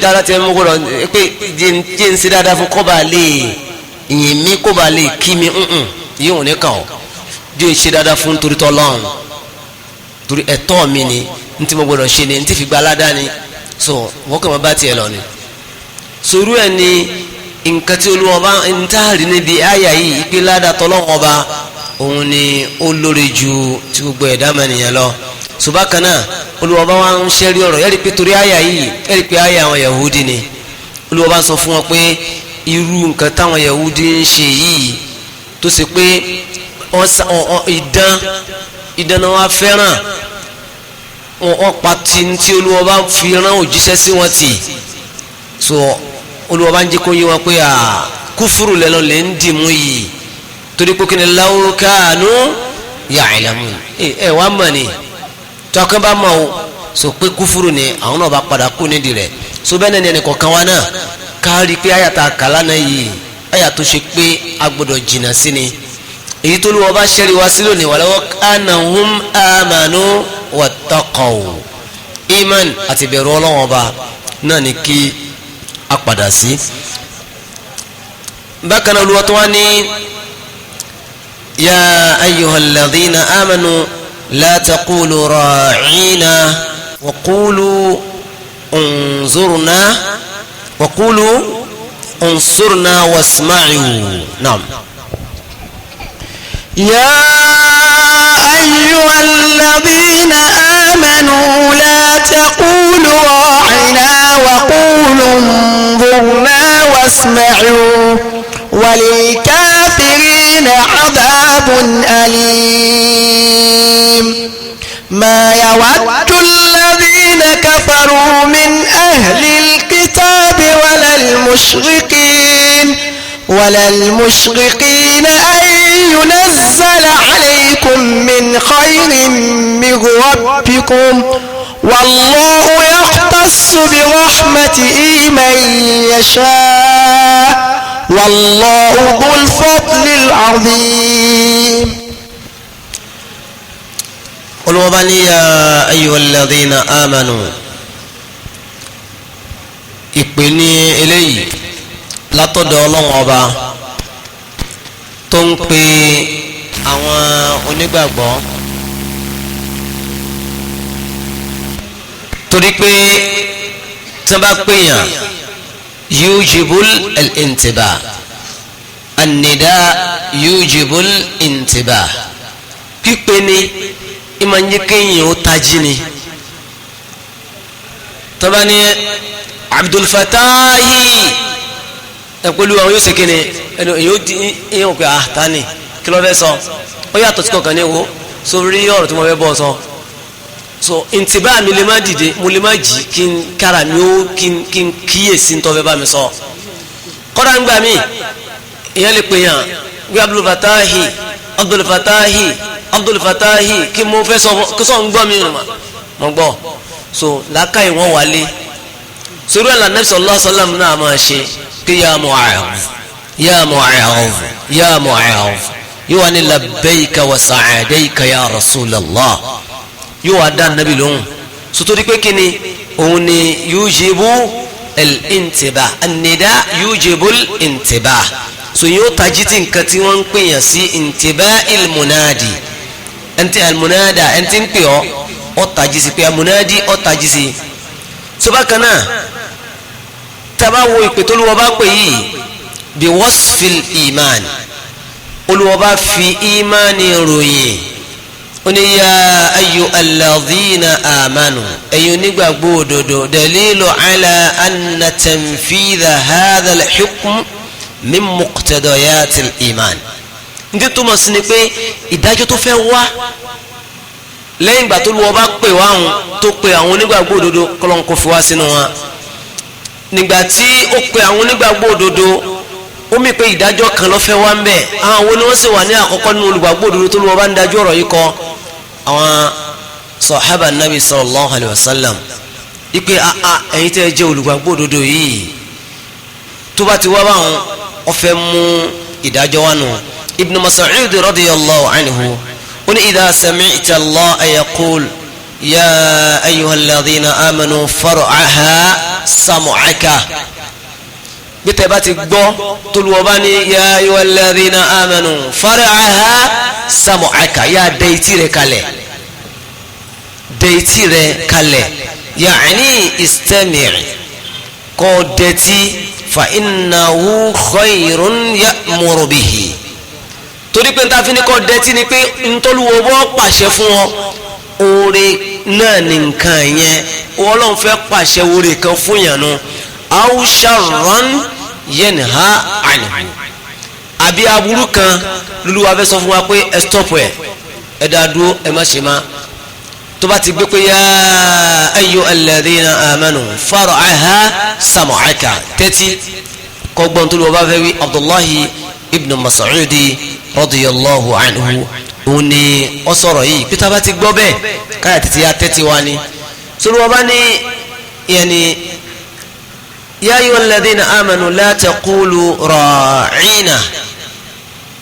dáadáa tiẹ̀ mú gbọ́dọ̀ pé jẹ́ ń ṣe dáadáa fún kọ́ba lè ìyìn mi kọ́ba lè kí mi yìí ò ní kàn ọ́ jẹ́ ń ṣe dáadáa fún torí tọ́lọ́run torí ẹ̀tọ́ mi ni ntí mo gbọ́dọ̀ ṣe ni ntí fi gba aládá ni so wọ́n kàn máa bá tiẹ̀ lọ ni sòrú ẹ̀ ni nǹkan tí olúwa bá ń táàrí níbi àyà yìí ìpè ládà tọ́lọ́wọ́n ọba òun ni ó lórí ju ti gbogbo ẹ̀dá mẹ́nìyàn lọ ṣùgbọ́n kan náà olúwa bá wá ń ṣẹ́rí ọ̀rọ̀ yẹ́rì pé torí àyà yìí yẹ́rì pé àyà àwọn Yahudi ni olúwa bá sọ fún wọn pé irú nǹkan táwọn Yahudi ń ṣe yìí tó ṣe pé ìdán náà wá fẹ́ràn wọn pa tí olúwa bá fi rán òjíṣẹ́ sí wọn tì so olúwa bá ń jẹ́ kó yé wọn pé kúfúrú lẹ́nu lè ń dìmú yìí torí pé kí ni law kanu ya'lamun ẹ wá mọ̀ ni tọkàn bá mọ̀ o so pé kúfúrú ni àwọn náà bá padà kú nídìí rẹ̀ so bẹ́ẹ̀ ni ẹnìkan kan wá náà kárí pé àyàtà kàlánà yìí àyà tó ṣe pé a gbọ́dọ̀ jìnnà sí ni èyí tó lùwọ́ bá ṣẹ́rí wá sílò ní walaw annahum amanu wattaqaw iman àti bẹ̀rù ọlọ́wọ́n ọba náà ni kí a padà sí. bákan náà olùwọ́ tó wá ní ya ayyuhal ladhina amanu la taqulu ra'ina wa qulu unzurna wa qulu unsurna wasma'u. Naam. يا أيها الذين آمنوا لا تقولوا راعنا وقولوا انظرنا واسمعوا وللكافرين عذاب أليم ما يود الذين كفروا من أهل الكتاب ولا المشركين أن ينزل عليكم بكم من خير من ربكم والله يختص برحمته من يشاء والله ذو الفضل العظيم. قل وبني يا أيها الذين آمنوا ìpeni eléyìí látọ̀dọ̀ Ọlọ́run Ọba tó ń pe àwọn onígbàgbọ́ torí pé tí wọ́n bá pèèyàn yujibul al-intibah an-nida yujibul intibah pípe ni ìmọ̀ ń jẹ́ kéèyàn ó tají ni tó bá ní Abdul Fatahi ẹ̀pẹ̀lú àwọn yóò ṣe kí ni ẹnu èyàn ò pé àtàní kí ló fẹ́ sọ ó yàtọ̀ tí kọ̀ọ̀kan ní wo sórí ọ̀rọ̀ tí mo fẹ́ bọ́ sọ so ntìbá mi lè má dìde mo lè má jì kí n kára mi ó kí n kíyèsí tó fẹ́ bá mi sọ kọ́dà ń gbà mí èyàn lè pè yàn wí Abdul Fatahi Abdul Fatahi Abdul Fatahi kí mo fẹ́ sọ kí sọ ń gbọ́ mi mo gbọ́ so làákàyè wọn wálé sórí ẹ̀ lànà sallallahu alaihi wasallam náà máa ṣe kí ya Mu'adh ya Mu'adh ya Mu'adh yóò wá ní labbayka wa sa'adayka ya Rasulallah yóò wá dá nàbí lóhùn sotori pé kíni òun ni yujibu al-intibah an-nida yujibu al-intibah so yóò tají tí nǹkan tí wọ́n ń pèyàn sí intibah il-munadi ẹntì al-munada ẹntì ń pè ọ́ tají sí pé al-munadi ọ́ tají sí so bákan náà taba wo ìpè tó lùwọ́ bá pè yìí bí wasfil iman olùwọ́ bá fi imani ròyìn ó ní ya ayyuhal ladhina amanu ẹ̀yin onígbàgbọ́ òdodo dalilu ala anna tanfidha hadha al-hukm min muqtadayatil iman ndí túmọ̀ sí ni pé ìdájọ́ tó fẹ́ wá lẹ́yìn ìgbà tó lùwọ́ bá pè wá àwọn tó pè àwọn onígbàgbọ́ òdodo kọ́lọ́n kó fi wá sínú wọn nígbàtí ó pe àwọn onígbàgbọ́ òdodo ó mì pé ìdájọ́ kan ló fẹ́ wá ń bẹ̀ àwọn wo ni wọ́n sì wà ní àkọ́kọ́ nínú olùgbàgbọ́ òdodo tó lọ́wọ́ bá ń dájú ọ̀rọ̀ yìí kọ́ àwọn sọ̀hábà nàbì sallallahu alayhi wa sallam ipe ẹ̀yin tẹ́ ẹ jẹ́ olùgbàgbọ́ òdodo yìí tó bá ti wá báwọn ó fẹ́ mú ìdájọ́ wá nù Ibn Mas'ud radiyallahu anhu ó ní idha sami'ta Allah yaqul ya ayyuhal ladhina amanu far'aha samu'aka bí tẹ́ bá ti gbọ́ tolúwọ́ bá ní ya ayyuhal ladhina amanu far'aha samu'aka yá dẹ̀yìtì rẹ̀ kalẹ̀ dẹ̀yìtì rẹ̀ kalẹ̀ ya'ni istami' kọ́ dẹ̀tì fa innahu khayrun ya'muru bihi torí pé nta fi ní kọ́ dẹ̀tì ni pé ntọ́lúwọ́ bọ́ pàṣẹ fún ọ oore náà ní nǹkan yẹn Ọlọ́run fẹ́ pàṣẹ oore kan fún yàn nù aw sharran yanha anhu àbí aburú kan luluwa fẹ́ sọ fún wa pé ẹ stop ẹ dá dúró ẹ má ṣe má tó bá ti gbé pé ya ayyuhal ladhina amanu far'aha sam'aka tẹ́tí kọ́gbọ́n tó lọ́wọ́ bá fẹ́ wí Abdullahi ibn Mas'ud radiyallahu anhu òun ni ọ sọ̀rọ̀ yìí pété bá ti gbọ́ bẹ́ẹ̀ káyà tètè ya tẹ́tí wa ni sọ́rọ́ wọn bá ní yẹni ya ayyuhal ladhina amanu la taqulu ra'ina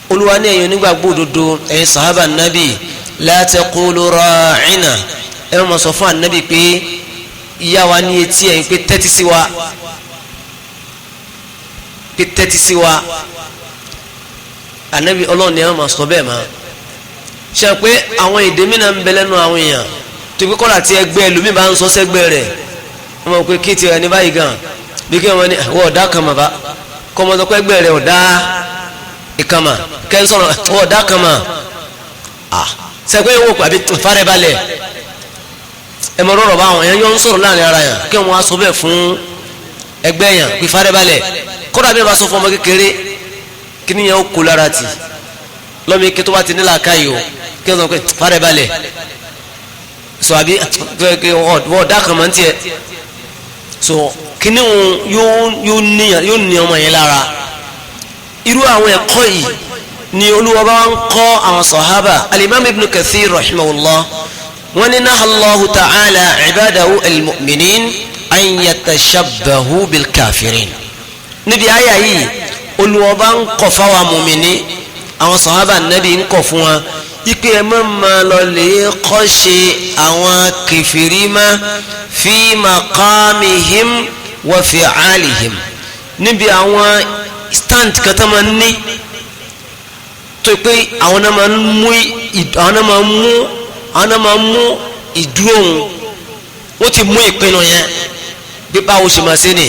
olúwa ní ẹ̀yin onígbàgbọ́ òdodo ẹ̀yin sàhábà nàbì la taqulu ra'ina ẹ má sọ fún ànábì pé ìyá wa ní etí ẹ̀yin pé tẹ́tí sí wa ànábì ọlọ́run ni ẹ má sọ bẹ́ẹ̀ máa ṣe pé àwọn èdè mìíràn ń bẹ lẹ́nu àwọn èèyàn tó pé kọ́lá tí ẹgbẹ́ ẹlòmíì bá ń sọ sẹ́gbẹ́ rẹ̀ wọ́n mọ̀ pé kí ti ẹni báyìí gan bí kí wọ́n ní wọ́n ọ̀dá kan mà bá kọ́ mọ́ sọ pé ẹgbẹ́ rẹ̀ ọ̀dá ìkàmà kẹ́ ń sọ̀rọ̀ wọ́n ọ̀dá kan mà sẹ́gbẹ́ yẹn wò pàbí fárẹ́ balẹ̀ ẹ mọ̀ rọ̀rọ̀ báwọn èèyàn yọ ń sọ̀rọ̀ láàrin ara yẹn kí wọ́n á sọ bẹ́ẹ̀ fún ẹgbẹ́ yẹn pé fárẹ́ balẹ̀ kọ́lá bí wọ́n bá sọ fún ọmọ kékeré kí ni yẹn ó kó lára tì lọ́mọ ike tó bá ti nílà káyìí o kí wọ́n sọ pé fárẹ́ balẹ̀ so àbí wọ́n dá kan mọ́ ní tiẹ̀ so kíní wọn yóò ní ọmọ yẹn lára irú àwọn ẹ̀kọ́ yìí ni Olúwa bá ń kọ́ àwọn sọ̀hábà. Al-Imam Ibn Kathir rahimahullah wọ́n ní naha Allahu ta'ala ibadahu al-mu'minin an yatashabbahu bil kafirin. níbi àyà yìí Olúwa bá ń kọ̀ fáwọn mùmìnì àwọn sọ̀hábà nàbí ń kọ̀ fún wa ipe ẹ má máa lọ lè kọ́ ṣe àwọn kèfèrí má fi maqamihim wa fi'alihim níbi àwọn stand kan tó máa ń ní tó pé àwọn náà máa ń mú ìdúró wọn ó ti mú ìpinnu yẹn bí báwo ṣe máa ṣe ni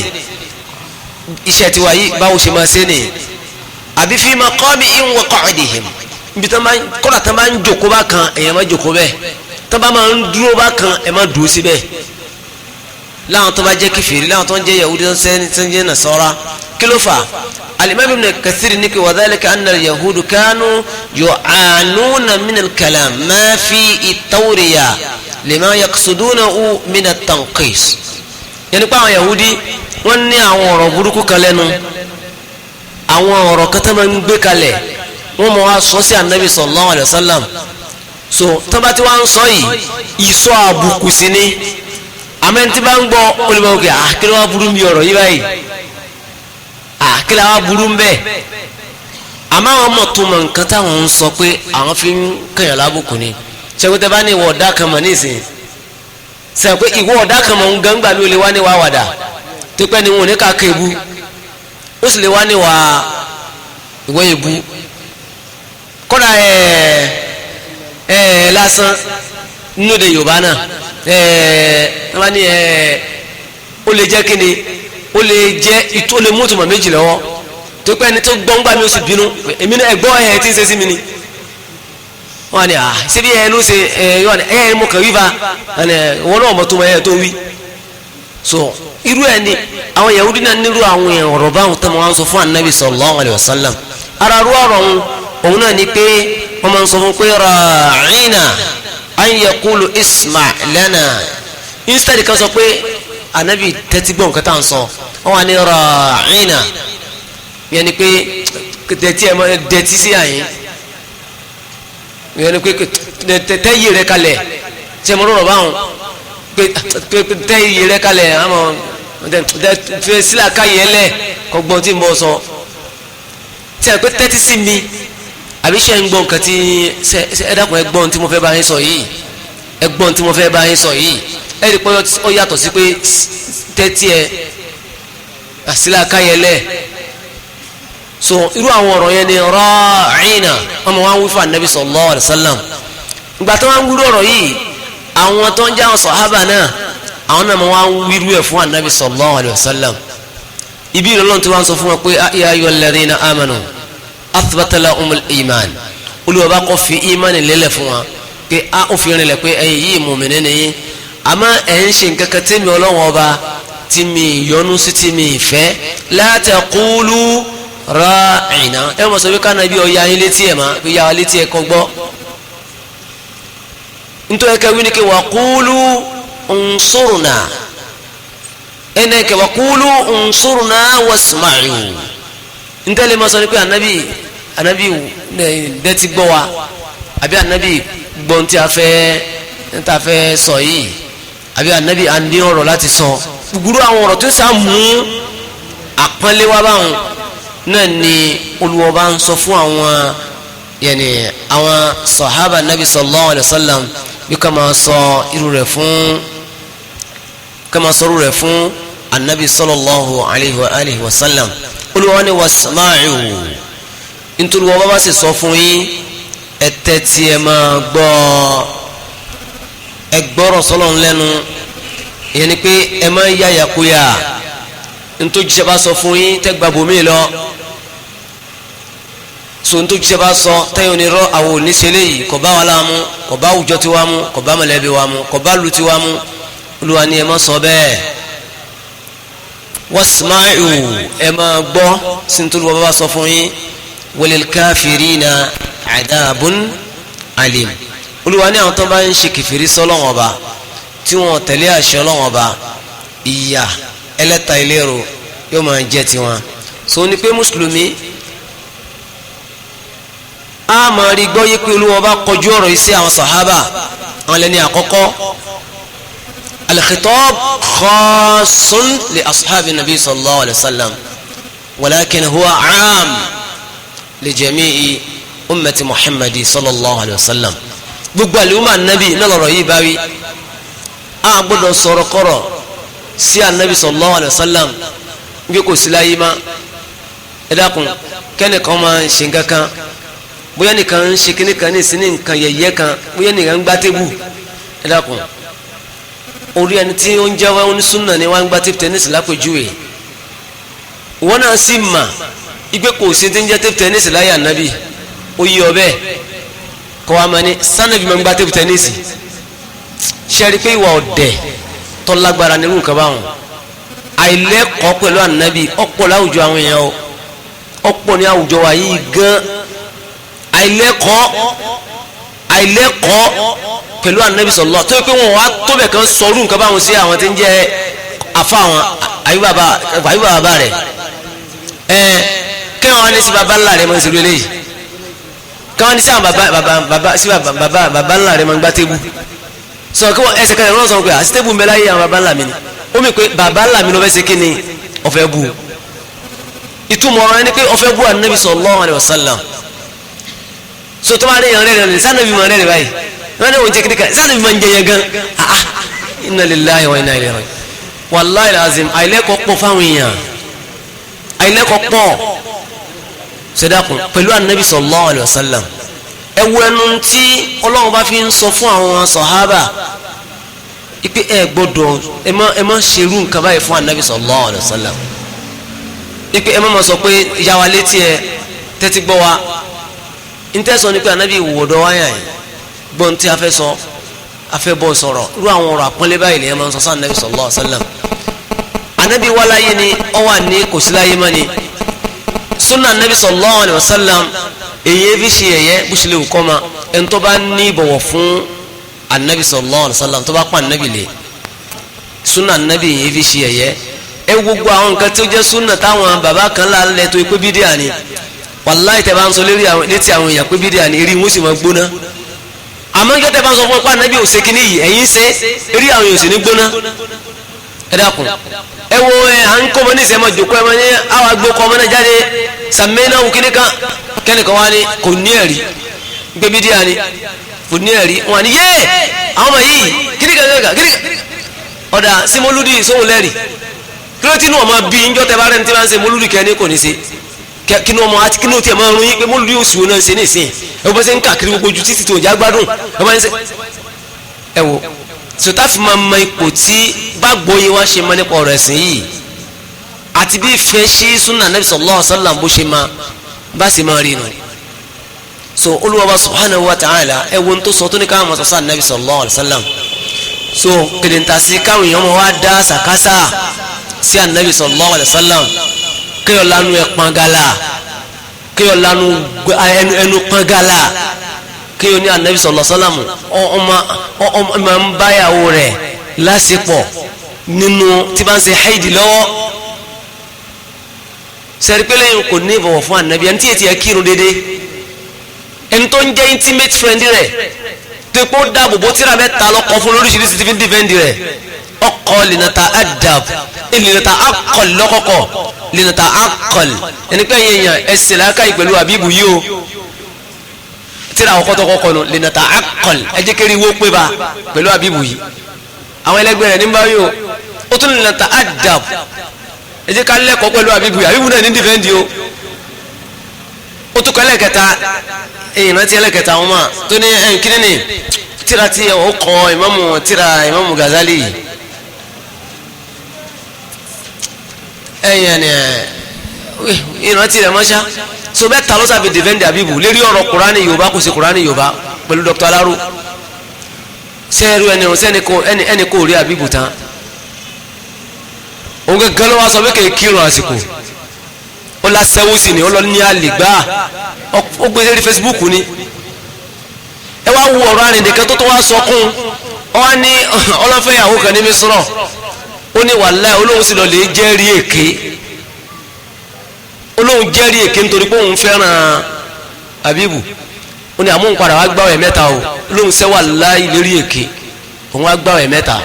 iṣẹ́ tiwa yìí báwo ṣe máa ṣe ni àbí fi maqamihim wa qa'dihim ibi tó máa kọ́ra tó máa ń jòkó bá kan èèyàn máa jòkó bẹ́ẹ̀ tó bá máa ń dúró bá kan ẹ̀ máa dúró síbẹ̀ láwọn tó bá jẹ́ kèfèrí láwọn tó ń jẹ́ Yahudi tó ń jẹ́ Nasara kí ló fà Al-Imam Ibn Kathir ní kí wa dhalika anna al-yahudu kanu yu'anuna min al-kalam ma fi at-tawriya lima yaqsudunahu min at-tanqis yẹni pé àwọn Yahudi wọ́n ní àwọn ọ̀rọ̀ burúkú kan lẹ́nu àwọn ọ̀rọ̀ kan tó máa ń gbé kalẹ̀ wọ́n mọ̀ wá sọ sí Ànábì sallallahu alayhi wa sallam so tó bá ti wá ń sọ yìí ìsọ àbùkù sí ni amẹ́ntí bá ń gbọ́ olùmọ̀ òkè àkílẹ̀ wá burú bí ọ̀rọ̀ yìí báyìí àkílẹ̀ wá burú ń bẹ́ẹ̀ àmọ́ àwọn ọmọ tó mọ nǹkan táwọn ń sọ pé àwọn fi ń kẹyàn lábùkù ni ṣẹ́gbẹ́tẹ́ bá ní ìwọ ọ̀dà kan mọ̀ nísìnyí sẹ́yìn pé ìwọ ọ̀dà kan mọ̀ ń gángbà ló lè wá ní wá wàdà tó pẹ́ ni wọn ò ní ká kébu ó sì lè wá ní wá ìwọ ìbu kọ́dà lásán nínú èdè Yorùbá náà wọ́n ní ó lè jẹ́ kíni ó lè jẹ́ ìtò lè mú ìtumọ̀ méjì lọ́wọ́ tó pẹ́ ẹni tó gbọ́ngbà mi ó sì bínú èmi náà ẹ̀gbọ́n ẹ̀ tí ń ṣe sí mi ni wọ́n ní síbi ẹ̀ ló ṣe ẹ̀ mo kàn wí ba wọ́n náà mọ̀ tó mọ̀ ẹ̀ tó wí so irú ẹ̀ ni àwọn Yahudi náà nírú àwọn ọ̀rọ̀ báwọn tó máa ń sọ fún Ànábì sallallahu alayhi wa sallam ara rú ọ̀rọ̀ òun náà ni pé wọ́n máa ń sọ fún pé ra'ina an yaqulu isma' lana instead kan sọ pé Ànábì tẹ́tí gbọ́n nǹkan tá à ń sọ wọ́n wà ní ra'ina yẹn ni pé tẹ́tí ẹ̀ mọ́ dẹ́tí sí àyín yẹn ni pé tẹ́yì rẹ kalẹ̀ tí ẹ mọ́ rọrọ̀ báwọn pé tẹ́yì rẹ kalẹ̀ àmọ́ fẹ́ sílà káyẹ̀ lẹ̀ kọ́gbọ́n tí ń bọ́ sọ tí a pé tẹ́tí sí mi àbí ṣe ń gbọ́ nǹkan tí ẹ dákun ẹ gbọ́n tí mo fẹ́ bá yín sọ yìí ẹ gbọ́n tí mo fẹ́ bá yín sọ yìí ẹ rí i pé ó yàtọ̀ sí pé tẹ́tí ẹ àsílà káyẹlẹ̀ so irú àwọn ọ̀rọ̀ yẹn ni ra'ina ọmọ wa ń wí fún Ànábì sallallahu alaihi wasallam ìgbà tó wá ń wúrú ọ̀rọ̀ yìí àwọn tó ń jẹ́ àwọn sàhábà náà àwọn náà wá ń wírú ẹ̀ fún Ànábì sallallahu alaihi wasallam ibi ìrọ̀lọ́n tí wọ́n sọ fún wọn pé ya ayyuhal ladhina amanu athbata lahumul iman Olúwa bá kọ́ fi ìmánì lélẹ̀ fún wọn pé ó fi rìnlẹ̀ pé ẹ̀yin yìí mùmínì nìyí àmọ́ ẹ̀ ń ṣe nǹkan kan tí mi Ọlọ́run ọba tí mi yọ́nú sí tí mi fẹ́ la taqulu ra'ina ẹ mọ̀ sọ pé kánà bí ọya yín létí ẹ̀ máa bí ya wa létí ẹ̀ kọ́ gbọ́ nítorí ẹ̀kẹ́ wí ni kí wa qulu unsurna ẹnẹ kẹwàá kúlù unsurna wasma'u ntẹ́lẹ̀ ma sọ ni pé anabi dẹ́ti gbọ́ wa àbí anabi gbọ́n tí a fẹ́ sọ yìí àbí anabi a ní ọ̀rọ̀ láti sọ gbogbo àwọn ọ̀rọ̀ tó sá mú àpọ́nlé wa báwọn náà ni Olúwa bá ń sọ fún àwọn yẹni àwọn sàhábà anabi sallallahu alayhi wa sallam bí ká máa sọ irú rẹ̀ fún kama sọ̀rọ̀ rẹ̀ fún anabi sallallahu alayhi wa alihi wa sallam Olúwa ni wasma'u nítorí wọ́n bá sì sọ fún yín ẹ tẹ́tí ẹ máa gbọ́ ẹ gbọ́rọ̀ sọ́lọ̀ lẹ́nu ìyẹn ni pé ẹ máa ń yáyàkúyà nítorí jíṣẹ́ bá sọ fún yín tẹ́ gba bòmí lọ so nítorí jíṣẹ́ bá sọ tẹ́yìn onírọ́ àwọn oníṣẹ́lẹ̀ yìí kò bá wa láàmú kò bá àwùjọ tí wàá mú kò bá mọ̀lẹ́bí wa mú kò bá lu tí wàá mú Olúwa ni ẹ má sọ bẹ́ẹ̀ wasma'u ẹ máa gbọ́ sintulu bàbá sọ fún yín walil kafirina adabun alim Olúwa ní àwọn tó bá ń ṣe kìfìrí sọ́lọ́wọ́n ọba tí wọ́n tẹ̀lé àṣẹ Ọlọ́wọ́n ọba ìyà ẹlẹ́ta ìlérò yóò máa jẹ́ tiwọn so ní pé mùsùlùmí a máa rí gbọ́ yí pé Olúwa bá kọjú ọ̀rọ̀ yìí sí àwọn sàhábà àwọn lẹ́ni àkọ́kọ́ al-khitab khassun li ashabi nabi sallallahu alayhi wa sallam walakin huwa aam li jami'i ummati muhammadi sallallahu alayhi wa sallam gbogbo àlùmọ́ anabi náà lọ́rọ̀ yìí bá wí a gbọ́dọ̀ sọ̀rọ̀ kọ̀rọ̀ sí anabi sallallahu alayhi wa sallam bí kò sí láyé má ẹ dákun kẹ́nìkan máa ń ṣe nǹkan kan bóyá nìkan ń ṣe kíní kan ní ìsinmi nǹkan yẹ̀yẹ́ kan bóyá nìkan ń gbá tébù ẹ dákun orí ẹni tí ó ń jẹ́ wọn ní súnà ni wọ́n ń gbá tébù tẹ́nísì lápèjúwe wọn náà sì mà igbe kò sí ti ń jẹ́ tébù tẹ́nísì láyé ànábì ó yí ọbẹ̀ kọ́ wa máa ní sànàbí máa ń gbá tébù tẹ́nísì ṣe rí pé ìwà ọ̀dẹ̀ tó lágbára nínú nǹkan báwọn àìlẹ́kọ̀ọ́ pẹ̀lú ànábì ọ̀pọ̀ láwùjọ àwọn èèyàn o ọ̀pọ̀ ní àwùjọ wa yìí gan àìlẹ́kọ̀ọ́ pẹ̀lú ànábì sallallahu tó yẹ pé wọn wá tó bẹ̀ kan sọrú nǹkan báwọn sí àwọn tí ń jẹ́ afá àwọn àyíbàbà rẹ̀ kí wọn wá ní sí baba ńlá rẹ̀ mọ́ sí lélẹ́yìí kí wọn ní sí àwọn baba ńlá rẹ̀ mọ́ gbá tébù sọ kí wọn ẹsẹ̀ kan ìrọ̀lọ́ sọ pé àti tébù ń bẹ láyé àwọn baba ńlá mi ni ó mi pé baba ńlá mi ló fẹ́ ṣe kí ni ọ̀fẹ́ bu ìtumọ̀ ọ̀rọ̀ ẹni pé ọ̀fẹ́ bu ànábì sallallahu alaihi wasallam so tó bá rí ìyàn rẹ̀ rẹ̀ sànàbí máa rẹ̀ báyìí wọ́n ní òun jẹ́ kíníkà sànàbí máa ń jẹyẹ gan inna lillahi wa inna ilayhi raji'un wallahi alazim àìlẹ́kọ̀ọ́ pọ̀ fáwọn èèyàn àìlẹ́kọ̀ọ́ pọ̀ sẹ́dàkùn pẹ̀lú ànábì sallallahu alaihi wasallam ẹwọ ẹnu tí Ọlọ́run bá fi ń sọ fún àwọn sàhábà ipe ẹ gbọ́dọ̀ ẹ má ṣerú nǹkan báyìí fún ànábì sallallahu alaihi wasallam ipe ẹ má ma sọ pé ìyàwó létí ẹ tẹ́tí gbọ́ wa ntẹ́sọ ni pé anabi wòdọ̀ wáyà yìí gbọ́n tí a fẹ́ sọ a fẹ́ bọ́ sọ̀rọ̀ irú àwọn ọ̀rọ̀ àpọ́nlé báyìí lè máa ń sọ sí anabi sallallahu alaihi wasallam anabi wà láyé ni ọ wà ní kò sí láyé má ni sunna anabi sallallahu alaihi wasallam èyí fi ṣe ẹ̀yẹ bó ṣe lè wù kọ́ ma ẹni tó bá ní ìbọ̀wọ̀ fún anabi sallallahu alaihi wasallam tó bá pa anabi lè sunna anabi èyí fi ṣe ẹ̀yẹ ẹ gbogbo àwọn nǹkan tó jẹ́ sunna táwọn bàbá kan lálẹ́ tó ikú bídíà ni wàláì tẹ bá ń sọ létí àwọn èèyàn pé bídíà ni eré wọn sì máa gbóná àmọ́ nígbà tẹ bá ń sọ fún ọpá nàbí òsè kìíní yìí ẹ̀yìn ṣe eré àwọn èèyàn sì ní gbóná ẹ dákun ẹ wo à ń kọ́ ọmọ ní ìsẹ́mọ̀ jòkó ẹ mọ ní àwọn agbókọ̀ ọmọ náà jáde sàmẹ́nà wù kíní kan kẹ́nìkan wá ní kò ní ẹ̀rí gbé bídíà ni kò ní ẹ̀rí wọn ni yé àwọn ọmọ yìí kíní kan ọ̀dà sí mọ́lúdì sóhun lẹ́rì kí ló ti nù ọmọ bí njọ́ tẹ bá rẹ̀ ní tí wọ́n ń ṣe mọ́lúdì kẹ́ni kò ní ṣe kí ni ọmọ àti kí ni o tiẹ̀ máa ń ròyìn pé mọ́lúdì oṣù wo náà ṣe ní ìsìn ẹ bọ́ sẹ́ ń káàkiri gbogbo ojú títí tó ìjà gbádùn ẹ bá ń ṣe ẹ wò sọtá fi máa ma ipò tí gbàgbọ́ yín wá ṣe máa nípa ọ̀rọ̀ ẹ̀sìn yìí àti bí ìfẹ́ ṣí súnà Nabi sallallahu alaihi wasallam bó ṣe máa bá sì máa rí nù so Olúwa subhanahu wa ta'ala ẹ wo tó sọ tó ní káwọn mọ̀tò sáà Nabi sallallahu alaihi wasallam so kìdìntàsí káwọn èèyàn máa wá dá sàkásà sí Ànábì sallallahu alaihi wasallam kéèyàn lanu ẹ pangala kéèyàn lanu ẹnu pangala kéèyàn ní Ànábì sallallahu alaihi wasallam ọmọ ń báyàwó rẹ̀ lásìpọ̀ nínú tí bá ń ṣe haidi lọ́wọ́ sẹ́rípẹ́lẹ́ yìí kò ní ìbọ̀wọ̀ fún Ànábì ẹni tí ètí ẹ kírun dédé ẹni tó ń jẹ́ intimate friend rẹ̀ tó kó dáàbò bó tíra mẹ́ta lọ́kọ̀ fún lóríṣiríṣi tí fi ń dìfẹ́ǹdì rẹ̀ ọkọ̀ lìnàta adab lìnàta akọ̀l lọ́kọ̀kọ̀ lìnàta akọ̀l ẹni pé yẹn ẹsẹ̀ láàkà ìpẹ̀lú àbíbù yìí o tíra àwọn kọ́tọ́kọ́kọ́ nù lìnàta akọ̀l ẹjẹ́ kéré wó pé ba pẹ̀lú àbíbù yìí àwọn ẹlẹgbẹ́ rẹ̀ nígbà yìí o ó tún lìnàta adab ẹjẹ́ ká lẹ́kọ̀ọ́ pẹ̀lú àbíbù yìí àbíbù náà ní dìfẹ́ǹdì o ó tún kọ́ ẹlẹ́kẹta èyí rántí ẹlẹ́kẹta wọn máa tó ní kíní ni tíra tí ó kọ Imamu Ghazali yìí ẹ̀yìn ìrántí rẹ̀ mọ́ṣá so bẹ́ẹ̀ ta ló sàbí dìfẹ́ndì àbíbù lérí ọ̀rọ̀ kùránì yorùbá kò sí kùránì yorùbá pẹ̀lú Dr. Aláró sẹ́ẹ̀rù ẹni kò rí àbíbù tán òun gẹ́gẹ́ ló wá sọ pé kì í kírun àsìkò ó lásẹ̀wó sí ni ó lọ ní àlègbà ó gbé lérí Facebook ni ẹ wá wo ọ̀rọ̀ àrìndẹ̀kẹ́ tó wá sọ kún ọ wá ní ọlọ́fẹ́ ìyàwó kan ní Mísírà ó ní wàláhì olóhùn sì lọ lè jẹ́rìí èké olóhùn jẹ́rìí èké nítorí pé òun fẹ́ràn àbíbù ó ní àmúhùn padà wá gbáwẹ̀ mẹ́ta o lóhùn sẹ́wà láì lérí èké òun wá gbáwẹ̀ mẹ́ta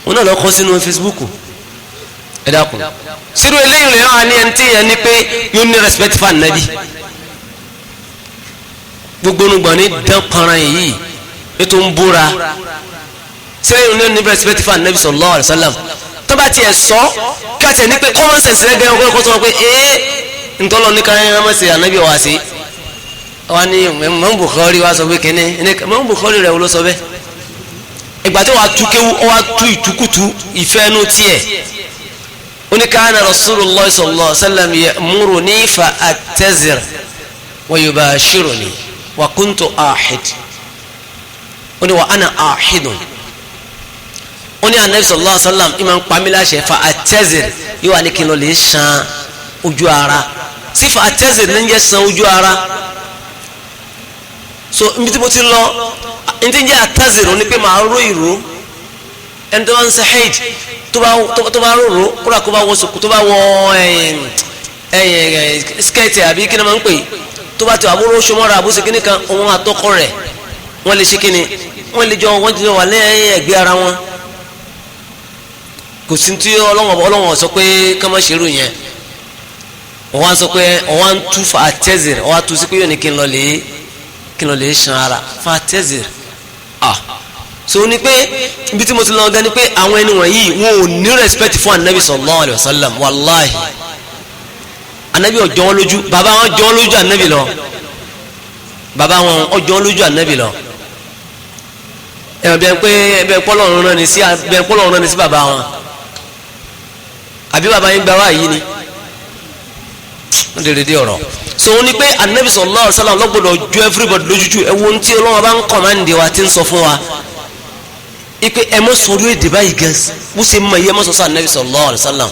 òun náà lọ kọ́ sínú Facebook ẹ dákun sírú eléyìí rẹ̀ wá ní ẹni tí yẹn ní pé yóò ní respect fún ànábì gbogbo onugbọ̀n ní dán paran yìí ètò ń búra sẹ́yìn ní respect fún ànábì sallallahu alaihi wasallam tó bá tiẹ̀ sọ káàtì ẹ̀ ní pé common sense rẹ̀ gẹ́gẹ́ ọkọ̀ tó wọ́n pé ntọ́lọ́ ní káyọ̀ ẹ̀ mọ̀sẹ̀ ànábì wá sí wa ní Imam Bukhari wá sọ pé kíní Imam Bukhari rẹ̀ wọ́n ló sọ bẹ́ẹ̀ ìgbà tí wàá tú kéwú wàá tú ìtukùtù ìfẹ́ nù tiẹ̀ oníkàánà Rasulullah sallallahu alaihi wasallam ya'muruni fa atazir wa yubashiruni wa kuntu ahid oni wa ana ahidun oni anabi sallallahu alaihi wasallam iman pamila she fa atazir yo ani kin lo le san ojú ara si fa atazir ni je san ojú ara so nbi tí mo ti lọ nti je atazir oni pé ma ro iro en do an sahid tó bá ro kura ko bá wọ sùkú tó bá wọ skirt àbí kí na man pè tó bá ti àbúrò ṣomọ́ra àbúṣe kíní kan òun àtọkọ rẹ̀ wọ́n lè ṣe kíní wọ́n lè jọ wọ́n ti wà lẹ́yìn ẹ̀gbẹ́ ara wọn kò sí tí ọlọ́wọ́n sọ pé ká má ṣerú yẹn wọ́n sọ pé wọ́n tú fa àtẹ́zìr wọ́n tú sí pé yóò ní kí n lọ lè ṣan ara fa àtẹ́zìr so ní pé ibi tí mo ti lọ gan ni pé àwọn ẹni wọ̀nyí wọn ò ní respect fún anabi sallallahu alayhi wa sallam wàláhi anabi ọjọ́ wọn lójú bàbá wọn jọ́ lójú anabi lọ bàbá wọn ọjọ́ lójú anabi lọ bẹ́ẹ̀ pọ́lọ́run náà ní sí bàbá wọn àbí bàbá yín gba wá yìí ni wọ́n lè rédí ọ̀rọ̀ so wọ́n ní pé anabi sallallahu alaihi wasallam lọ́gbọ̀dọ̀ ju everybody lójújú ẹ̀wọ̀n tí ọlọ́wọ́ bá ń kọ̀máǹdì wa ti ń sọ fún wa ipe ẹ mọ́ sọ̀rọ̀ èdè báyìí gan bó ṣe mọ̀ iye mọ́ sọ sí anabi sallallahu alaihi wasallam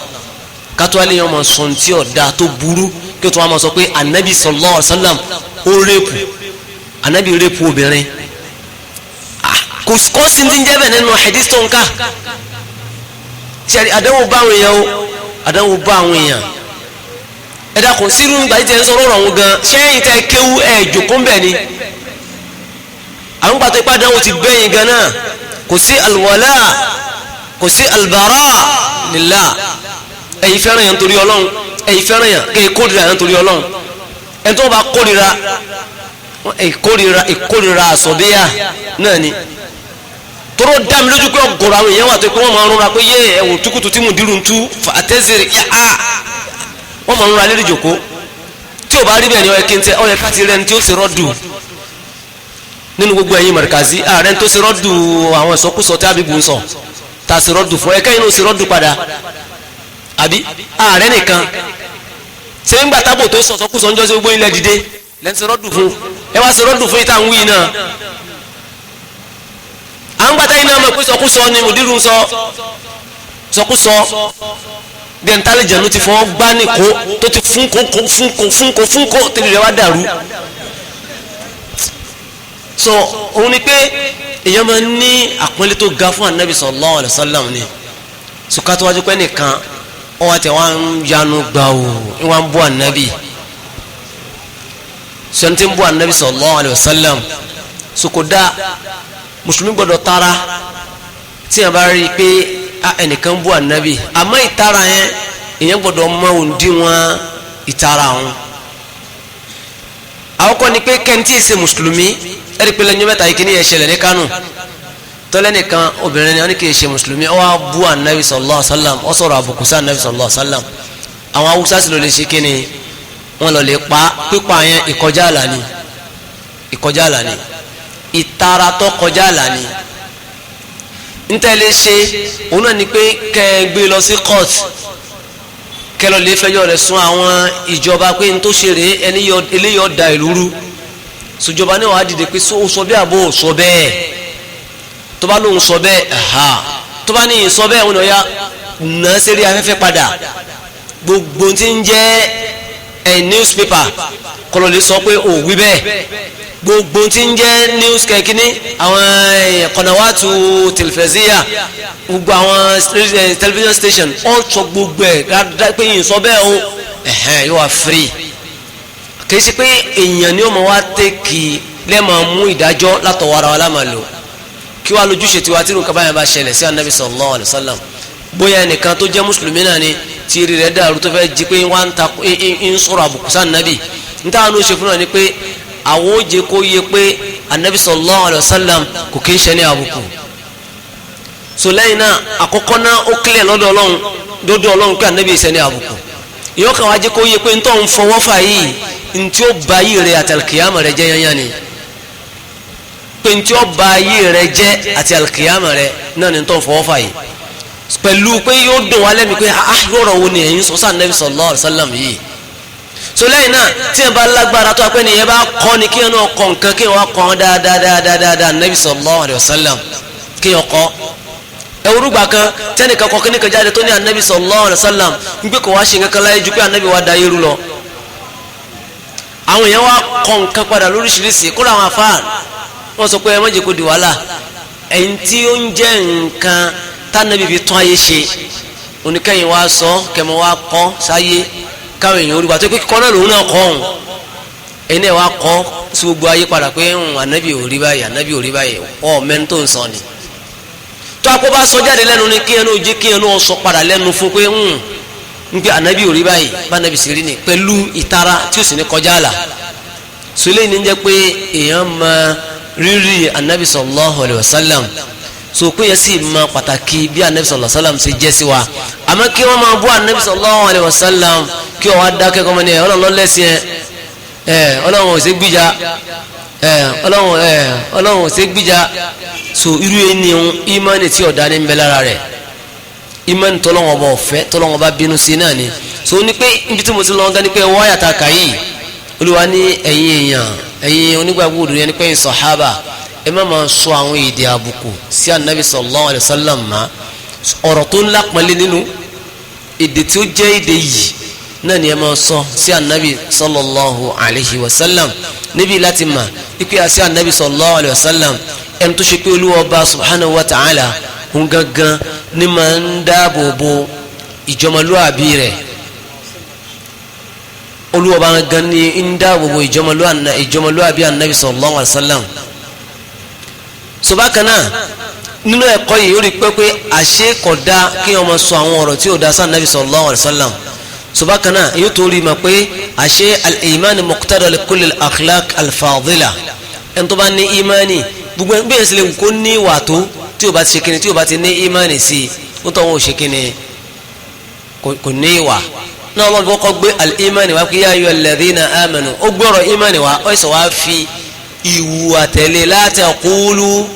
kátó alẹ́ yẹn ọmọ sọ̀n tí ọ̀dà tó burú kí o tó wá mọ̀ sọ pé anabi sallallahu alaihi wasallam ó rẹ́pù anabi rẹ́pù obìnrin kò sí ti ń jẹ́ bẹ̀ nínú hadith tó ń ká ṣe àdánwò bá àwọn èèyàn o àdánwò bá àwọn èèyàn ẹ dákun sírú ìgbà tí tẹ̀ ń sọ̀rọ̀ ọ̀hún gan ṣẹ́yìn tẹ́ kéwú ẹ̀ jòkó ń bẹ̀ ni àwọn gbàtọ́ ipá àdánwò ti bẹ́yìn gan náà kò sí alwala kò sí albara lillah ẹ̀yin fẹ́ràn yẹn nítorí ọlọ́run ẹ̀yin fẹ́ràn yẹn kẹ́ ìkórira yẹn nítorí ọlọ́run ẹni tó bá ìkórira àsọ̀bíyà náà ni tóró dá mi lójú pé ọ̀gọ̀rọ̀ àwọn èèyàn wà tó pé wọ́n máa ń rọra pé yé ẹ̀wọ̀n tukutu tí mo dirun tú àtẹ́sẹ̀rẹ̀ yá wọ́n máa ń rọra lérí jòkó tí ò bá rí bẹ́ẹ̀ ni ọ̀yẹ́ ká ti rẹ́ni tí ó ṣe rọ́dù nínú gbogbo ẹ̀yin mọ̀rìkàzí ààrẹ tó ṣe rọ́dù àwọn ìsọkúsọ tí àbíbù ń sọ ta ṣe rọ́dù fún ẹ̀kẹ́ inú ṣe rọ́dù padà àbí ààrẹ nìkan ṣe ń gbà tábò tó sọ̀sọ́kúsọ ń jọ́ sí gbogbo ilẹ̀ dìde lẹ́ń ṣe rọ́dù fún ẹ wá ṣe rọ́dù fún ìta ń wí náà àwọn gbàtà yìí náà mọ̀ pé sọkúsọ ni mùdírù ń sọ sọkúsọ bí ẹni tálẹ̀ jẹ̀nu ti fọ́ gbá nìkó tó ti fúnkó tẹ́lẹ̀ rẹ̀ wá dàrú so òun ni pé èèyàn máa ń ní àpọ́nlé tó ga fún anabi sallallahu alaihi wasallam ni sùkátó wájú pé nìkan wọ́n wá tẹ̀ wá ń yanu gbà ó wọ́n ń bú anabi sọ́ni tí ń bú anabi sallallahu alaihi wasallam sokoda mùsùlùmí gbọ́dọ̀ tara tí a bá rí i pé ẹnìkan bú anabi àmọ́ ìtara yẹn èèyàn gbọ́dọ̀ mọ òǹdíwọ̀n ìtara wọn àwọn kọ́ ni pé kẹ́ntì ẹ̀sẹ̀ mùsùlùmí ẹ̀rí pé lẹ́yìn mẹ́ta yìí kí ni ẹ̀ ṣẹlẹ̀ ní Kánò tọ́lẹ́ nìkan obìnrin ni wọ́n ní kì í ṣe mùsùlùmí ó wá bú anabi sallallahu alaihi wasallam ó sọ̀rọ̀ àbùkù sí anabi sallallahu alaihi wasallam àwọn Haúsá sì ló lè ṣe kí ni wọ́n lọ lè pa pípa yẹn ìkọjá àlà ni ìtara tó kọjá àlà ni ntẹ́lẹ̀ ṣe òun náà ni pé kẹ́ ẹ gbé lọ sí court kẹ́ lọ lè fẹjọ́ rẹ̀ sún àwọn ìjọba pé n tó ṣe rèé ẹni eléyìí ọ̀dà ìlú rú sùjọba náà wàá dìde pé ó sọ bẹ́ẹ̀ àbó sọ bẹ́ẹ̀ tó bá lóun sọ bẹ́ẹ̀ tó bá ní ìsọ bẹ́ẹ̀ òun ọ̀ya nà á sẹ́rí afẹ́fẹ́ padà gbogbo tí ń jẹ́ newspaper kọlọ̀ lè sọ pé ò wí bẹ́ẹ̀ gbogbo tí ń jẹ́ news kẹ́kíní àwọn kọ̀nàwátù tẹlifẹ̀síyà gbogbo àwọn television station all sọ gbogbo ẹ̀ dáadáa pé yìí sọ bẹ́ẹ̀ o yóò wá free kì í ṣe pé èèyàn ni ó mọ̀ wá tẹ́kì lẹ́mọ̀ mú ìdájọ́ látọwọ́ ara wa lámà lò kí wàá lójúṣe tiwa tí nǹkan báyìí bá ṣẹlẹ̀ sí anabi sallallahu alayhi wa sallam bóyá ẹnìkan tó jẹ́ mùsùlùmí náà ni tí eré rẹ̀ dàrú tó fẹ́ jí pé wọ́n ń sọ̀rọ̀ àbùkù sí anabi níta àwọn oṣù fún náà ni pé àwọn oje kó yẹ pé anabi sallallahu alayhi wa sallam kò kí ń ṣe ní àbùkù so lẹ́yìn náà àkọ́kọ́ náà ó kílẹ̀ lọ́dọ̀ ọlọ́run pé anabi ṣe ní àbùkù ìyọ́ kan wá jẹ́ kó yẹ pé ntọ́ ń fọwọ́ fà yìí ntí ó ba yìí rẹ̀ àti alkiyama rẹ̀ jẹ́ yányá ni pé ntí ó ba yìí rẹ̀ jẹ́ àti alkiyama rẹ̀ náà ni ntọ́ ń fọwọ́ fà yìí pẹ̀lú pé yóò dùn wá lẹ́mi pé yọ̀rọ̀ wo ni ẹ̀yin sọ sáà anabi sallallahu alayhi wa sallam yìí so lẹ́yìn náà tí ẹ bá lágbára tó apẹ́ nìyẹn bá kọ́ ni kí ẹ náà kọ́ nǹkan kí ẹ wá kọ́ dáadáa anabi sallallahu alayhi wa sallam kí ẹ kọ́ ẹwúrúgba kan tẹnìkan kọ kíníkan jáde tó ní anabi sallallahu alayhi wa sallam ń gbé kò wá ṣe nǹkan láyé ju pé anabi wa da yẹrù lọ àwọn èèyàn wa kọ nǹkan padà lóríṣiríṣi kó làwọn afáàn wọn sọ pé ẹ má jẹ́ kó di wàhálà ẹ̀yìn tí ó ń jẹ́ nǹkan tánàbí fi tún ayé ṣe oníkẹyìn wa sọ kẹmọ wa kọ sáyé káwọn èèyàn olùgbà tó pé kíkọ náà lòun náà kọ ọhún ẹ̀yin náà wa kọ sí gbogbo ayé padà pé anabi ò rí báyìí anabi ò rí báyìí ọ mẹ́ni tó ń sọ ni tó a kó bá sọ jáde lẹ́nu ni kíyẹn náà jẹ́ kíyẹn náà sọ padà lẹ́nu fún pé ń gbé anabi ò rí báyìí bá anabi sì rí ni pẹ̀lú ìtara tí ó sì ní kọjá àlà sọlẹ́ ní jẹ́ pé èèyàn máa rírì anabi sallallahu alayhi wa sallam so pé yẹn sì máa pàtàkì bí anabi sallallahu alayhi wa sallam ṣe jẹ́ sí wa àmọ́ kí wọ́n máa bú anabi sallallahu alayhi wa sallam kí wọ́n wá dákẹ́ kọ́ mọ́ ni ọlọ́run lẹ́sìn ọlọ́run ò ṣe gbìjà ọlọ́run ò ṣe gbìjà so irú ẹni ìmánì tí ọ̀dá ní bẹ lára rẹ̀ ìmánì tọ́lọ́wọ́n bá ọ̀fẹ́ tọ́lọ́wọ́n bá bínú sí náà ni so ní pé ibi tí mo ti lọ́wọ́ dání pé wáyà ta kà yìí olúwa ní ẹ̀yin èèyàn ẹ̀yin onígbàgbọ́ òdòdó yẹn ní pé sàhábà ẹ má máa sọ àwọn èdè àbùkù sí anabi sallallahu alayhi wa sallam ma ọ̀rọ̀ tó ńlá pọ̀nlé nínú èdè tí ó jẹ́ èdè yìí náà ni ẹ máa sọ sí anabi sallallahu alayhi wa sallam níbi láti mà ikú yà sí anabi sallallahu alayhi wa sallam ẹni tó ṣe pé olúwa ọba subhanahu wa ta'ala òun gangan ní máa ń dáàbò bo ìjọmọlúwàbí rẹ̀ olúwa ọba gangan ní ń dáàbò bo ìjọmọlúwàbí anabi sallallahu alayhi wa sallam subakana nínú ẹ̀kọ́ yìí ó rí pé àṣẹ kódà kí wọ́n máa sọ àwọn ọ̀rọ̀ tí ó dá sí anabi sallallahu alayhi wa sallam subakana yóò tó rí ma pé àṣẹ al-iman muqtada li kulli al-akhlaq al-fadila ẹni tó bá ní imani gbogbo bí ẹ̀sìn lè kó ní ìwà tó tí o bá ti ṣe kíni tí o bá ti ní ìmánì sí i ó tọ́ wọn ò ṣe kíni kò ní ìwà náà wọ́n kọ́kọ́ gbé al-ìmánì wá kí yá ayọ̀ alladhina amanu ó gbọ́rọ̀ ìmánì wá ó sọ wá fi ìwà tẹ̀lé la taqulu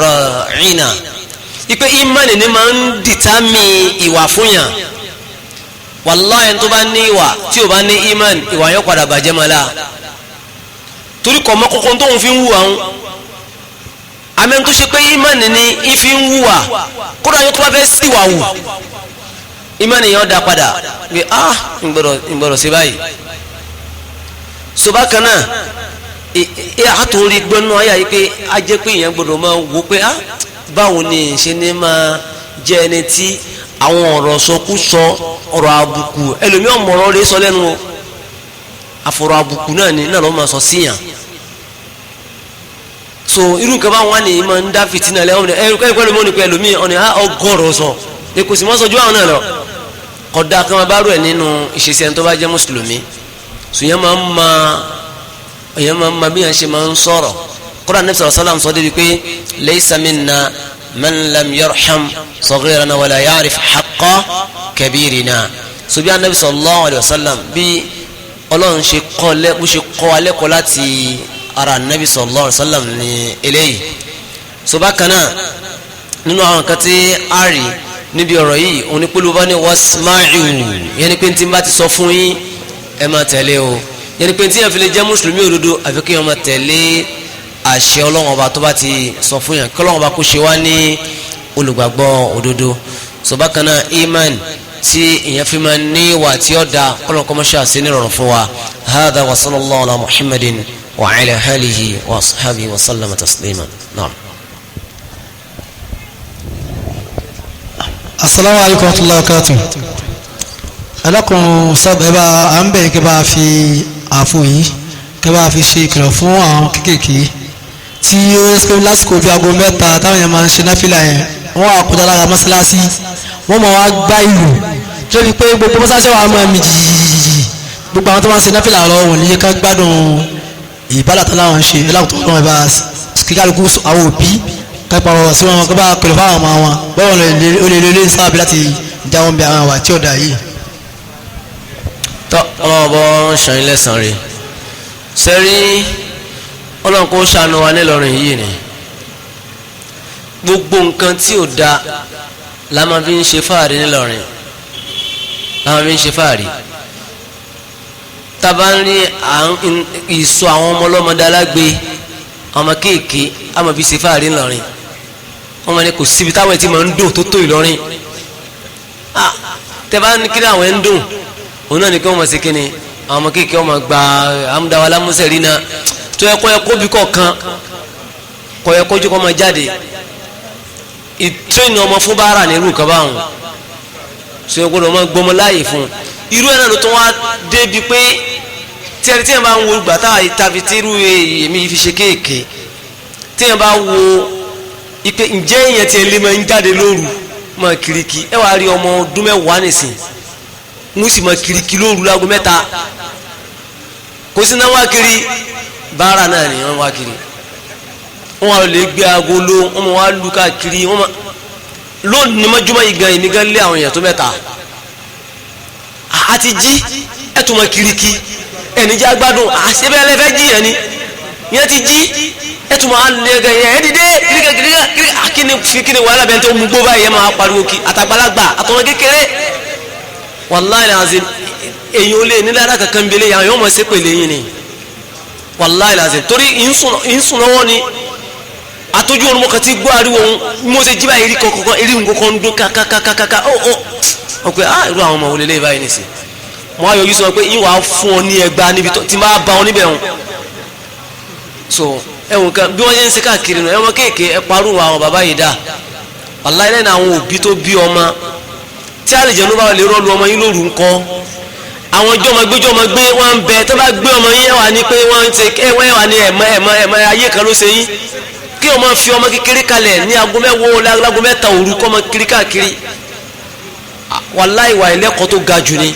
ra'ina ipe ìmánì ni máa ń dìtámì ìwà fún yàn wallahi tó bá ní ìwà tí o bá ní ìmánì ìwà yóò padà bàjẹ́ mọ́ la torí kọ̀ mọ́ kókó tó ń fi ń wù àwọn àmì tó ṣe pé ìmánì ni ìfi ń wúwà kódà yóò tó bá fẹ́ síwà wù ìmánì yẹn dá padà pé ìgbọ̀rọ̀ sí báyìí so bákan náà àtòrí gbọ́nà ayà yìí pé a jẹ́ pé èèyàn gbọ́dọ̀ máa wò pé báwo ni ṣe ní máa jẹ́ ẹni tí àwọn ọ̀rọ̀ sọkúsọ ọ̀rọ̀ àbùkù ẹlòmíràn mọ̀rọ̀ rẹ̀ sọ lẹ́nu àfọ̀rọ̀ àbùkù náà ni náà ló máa sọ síyàn so irú nǹkan bá wà ní ìmọ̀ ń dá fìtínà lẹ́wọ̀n ẹ̀rùkẹ́rùkẹ́ lómi òní pẹ̀lú mi ọ̀nà ọgọ́rọ̀ sọ èkó sì mọ́ sọjú àwọn náà lọ kódà kan máa bá rú ẹ̀ nínú ìṣesí ẹni tó bá jẹ́ mùsùlùmí sùnyẹn máa ń ma bí yẹn ṣe máa ń sọ̀rọ̀ kódà Nabi sallallahu alaihi wasallam sọ débi pé laysa minna man lam yarham saghirana wala ya'rif haqqa kabirina so bí Nabi sallallahu alaihi wasallam bí Ọlọ́run ṣe kọ́ alẹ́kọ̀ọ́ láti ara nabi sallallahu alaihi wasallam ni eléyìí so bákaná nínú àwọn kan tí a rí níbi ọ̀rọ̀ yìí onípolówó bá ní wasma'u yẹni pé tí n bá ti sọ fún yín ẹ máa tẹ̀lé o yẹni pé tí yẹn fi lè jẹ́ mùsùlùmí òdodo àfi kí wọ́n máa tẹ̀lé àṣẹ Ọlọ́run Ọba tó bá ti sọ fún yẹn kí Ọlọ́run Ọba kó ṣe wá ní olùgbàgbọ́ òdodo so bákaná iman tí ìyẹn fi máa ní ìwà tí ó da Ọlọ́run kọ́ mọ́ ṣe àṣẹ nírọ̀rùn fún wa hadha wa sallallahu ala muhammadin وعلى آله وأصحابه وسلم تسليما نعم السلام عليكم ورحمة الله وبركاته ألاكم سبب أنبئ كبا في عفوي kẹwàá fi ṣe ìkìlọ̀ fún àwọn kéékèèké tí ó yẹ pé lásìkò bí aago mẹ́ta táwọn yẹn máa ń ṣe náfìlà yẹn wọ́n wà kọjá lára mọ́sálásí wọ́n máa wá gbá ìlú tó fi pé gbogbo mọ́sálásí wà máa mi jìjìjì gbogbo àwọn tó máa ń ṣe náfìlà lọ́wọ́ wọn níye ká gbádùn ìbálàtà láwọn ṣe ẹlẹ́kùtọ̀ ọlọ́run bá kíkálukú àwọn òbí kápá wọn sí wọn kó bá kìlọ̀ fáwọn ọmọ wọn bọ́ọ̀ ó lè lé sábà láti jáwọ́ bí àwọn àwà tí ọ̀dà yìí. tọ́ ọlọ́wọ́ ṣàn ilẹ̀ sàn rè sẹ́rí ọlọ́run kó ṣàánú wa nílọrin yìí ni gbogbo nǹkan tí ò da la máa fi ń ṣe fáàrí nílọrin la máa fi ń ṣe fáàrí tábà ń rí ìsọ àwọn ọmọ ọlọ́mọdé alágbe ọmọ kéèké a máa fi ṣe fáàrí nílọrin wọ́n máa ní kò síbi táwọn ẹ̀ tí máa ń dùn tó tó Ìlọrin tẹ́bá ní kí ni àwọn ẹ̀ ń dùn òun náà ní kí wọ́n máa ṣe kí ni àwọn ọmọ kéèké wọ́n máa gba amúdáwá lámúsẹ̀rí náà tó yẹ kó bí kọ̀ọ̀kan kó yẹ kójú kó máa jáde ìtírẹ́nì ọmọ fún báárà ní irú nǹkan báwọn ṣe é gbọ́dọ̀ máa gbọmọ láàyè fún irú ẹ̀ náà ló tún wá débi pé tí ẹni tí yẹn bá ń wo gbàtà tàbí tí irú èmi fi ṣe kéèké tí yẹn bá wo ipe ǹjẹ́ ìyẹn tí ẹ lè máa ń jáde lóru máa kiriki ẹ wàá rí ọmọ ọdún mẹ́wàá nìsín ń sì máa kiriki lóru láago mẹ́ta kò sí náà wá kiri báárà náà ni wọ́n wá kiri wọ́n wá lè gbé aago ló wọ́n máa wá lu káàkiri wọ́n máa lónìí mọ́júmọ́ yìí gan èmi gan lé àwọn èèyàn tó mẹ́ta àti jí ẹ tún máa kiriki ẹni jẹ́ agbádùn àṣebẹ́ ẹlẹ́fẹ́ jìyàn ni yẹn ti jí ẹ tún máa lé ẹgẹ yẹn ẹ dìde kiri akíni fi kíni wàhálà bẹ́ẹ̀ tó mú gbó báyìí yẹn máa pariwo kí àtàgbàlagbà àtọmọ kékeré wàláhì làzim èyí ò lè nílẹ̀ ara kankan bẹ́lẹ̀ yàrá yóò mọ̀ sí pèlè yín ni wàláhì làzim torí ìsùn lọ́wọ́ ni àtọ́jú ọ̀nà mọ̀kàtí gbọ́ ariwo mo ṣe jí báyìí rí kọ̀ọ̀kan eré nǹkan ń dún kàkàkàkàkà ó pé irú àwọn ọmọ wọlé lè báyìí nìsí mo ayọ̀ yìí sọ pé ìwà fún ọ ní ẹgbàá níbi tí máa bá ọ níbẹ̀ hàn so ẹ̀wọ̀n kan bí wọ́n yẹn ń ṣe káàkiri nù ẹ̀wọ̀n kéèké ẹ̀ parú àwọn bàbá yìí dà wàláhì lẹ́nu àwọn òbí tó bí ọmọ tí àlejò ló bá lè rọ́ọ̀lù ọmọ yín lóru ńkọ́ àwọn jọmọgbé wọn ń bẹ tó bá gbé ọmọ yín ẹwà ní pé wọ́n ń ṣe ẹwà ní ẹ̀mọ ayé kan ló ṣe yín kí ọmọ fi ọmọ kékeré kalẹ̀ ní aago mẹ́wọ́ láago mẹ́ta òru kọ́ ọmọ kiri káàkiri wàláhì ìwà ìlẹ́kọ̀ọ́ tó ga jù ni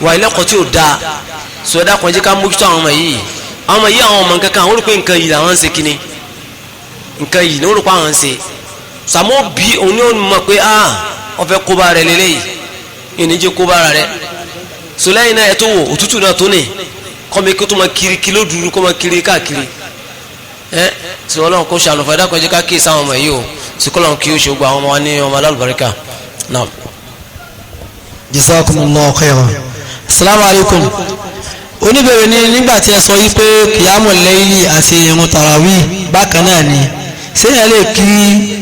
ìwà ìlẹ́kọ̀ọ́ tí ò dáa sọ ẹ̀dá kan jẹ́ ká mójútó àwọn ọmọ yìí àwọn ọmọ kankan àwọn olùpẹ̀ nǹkan yìí làwọn ń ṣe kíni nǹkan yìí ní olùpẹ̀ àwọn ń ṣe sàmó bí òun ní òun mọ̀ pé wọ́n fẹ́ kóbá rẹ̀ lélẹ́yìí ìníjẹ́ kóbá rẹ̀ sọlẹ́yìn náà ẹ̀ tó wò òtútù náà tó ní kọ́mi kí tó máa kiri kí ló dúró kó máa kiri káàkiri sọ ọlọ́run kó ṣàlùfẹ́ dákọ̀ jẹ́ ká kí sáwọn ọmọ yìí o sì kọ́ lọ́run kí ó ṣe gbọ́ àwọn ọmọ wa ní ọmọ alálùbáríkà náà. jazakumullahu khairan. assalamu alaikum. oníbẹ̀rẹ̀ ni nígbà tí ẹ sọ yí pé kìyàmù layli àti ìrun tàràwí bákan náà ni ṣé ẹ lè kí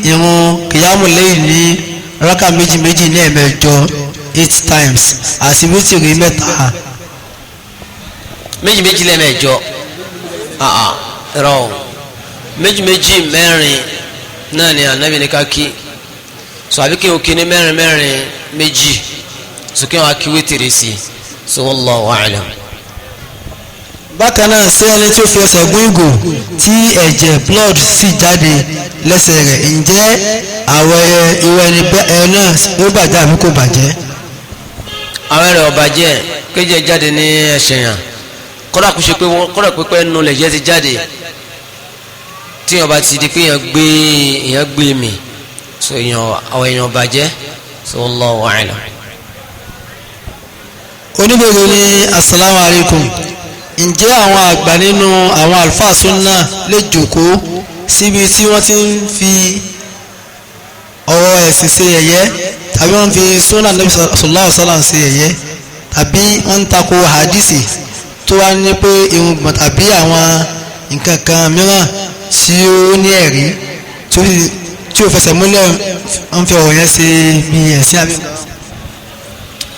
ìrun kìyàmù layli ní rákà méjì méjì ní ẹ̀mẹ́jọ 8 times àti wítìrì mẹ́ta. méjì méjì lẹ́mẹ̀jọ rọ méjì méjì mẹ́rin náà ni ànábì ní ká kí so àbí kí n kí ní mẹ́rin mẹ́rin méjì so kí wọ́n á kí wítìrì sí i so wallahu a'lam. bákan náà sí ẹni tí ó fi ẹsẹ̀ gún ìgò tí ẹ̀jẹ̀ blood sì jáde lẹ́sẹ̀ rẹ̀ ǹjẹ́ àwẹ̀ ìwẹ̀ ẹni náà ó bàjẹ́ àbí kò bàjẹ́? àwẹ̀ rẹ̀ ò bàjẹ́ kéjẹ jáde ní ẹsẹ̀ yàn kọ́dà kó ṣe pé kọ́dà pípẹ́ nù lẹ̀jẹ̀ ti jáde tí èèyàn bá ti di pé èèyàn gbé mi so àwọn èèyàn bàjẹ́ so wallahu a'lam. oníbèrè ní assalamu alaikum ǹjẹ́ àwọn àgbà nínú àwọn àlùfáà súnnà lè jókòó síbi tí wọ́n ti ń fi ọ̀rọ̀ ẹ̀sìn ṣe ẹ̀yẹ tàbí wọ́n fi súnnà Nabi sallallahu alaihi wasallam ṣe ẹ̀yẹ tàbí wọ́n ń tako hadisi tó wá ní pé irùngbọ̀n tàbí àwọn nǹkan kan mìíràn tí ó ní ẹ̀rí tí ó fẹsẹ̀ múlẹ̀ wọ́n fi ọ̀rọ̀ yẹn ṣe bí ẹ̀sìn àbí.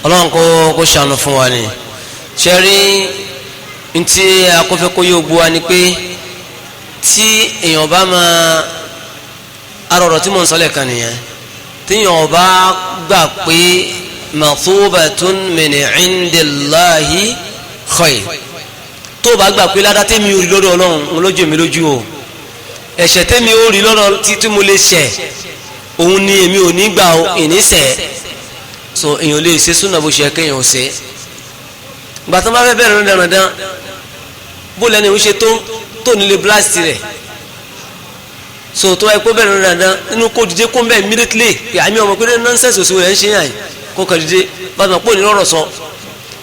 ọlọ́run kó ṣàánú fún wa ni ṣe rí ntí akọ́fẹ́ kó yóò bu wa ni pé tí èèyàn bá máa arọ̀rọ̀ tí mò ń sọlẹ̀ kan nìyẹn tí èèyàn bá gbà pé mathubatun min indillahi khayr tó o bá gbà pé ládá tèmi ò rí lọ́dọ̀ ọlọ́run ń lójú mi lójú o ẹ̀ṣẹ̀ tèmi ò rí lọ́dọ̀ tí mo lè ṣẹ̀ òun ni èmi ò ní gbà o ìníṣẹ̀ so èèyàn lè ṣe súnà bó ṣe kéèyàn ò ṣe ìgbà tó bá fẹ́ bẹ̀rẹ̀ ní dandan bó lẹ́ni ò ṣe tó nílé blast rẹ̀ so tó wáyé pé bẹ̀rẹ̀ ní dandan inú kó dìde kó ń bẹ̀ immediately pé àmì ọmọ pé nonsense òṣèlú rẹ̀ ń ṣe yàn kó kàn dìde bá tó pò ní lọ́rọ̀ sọ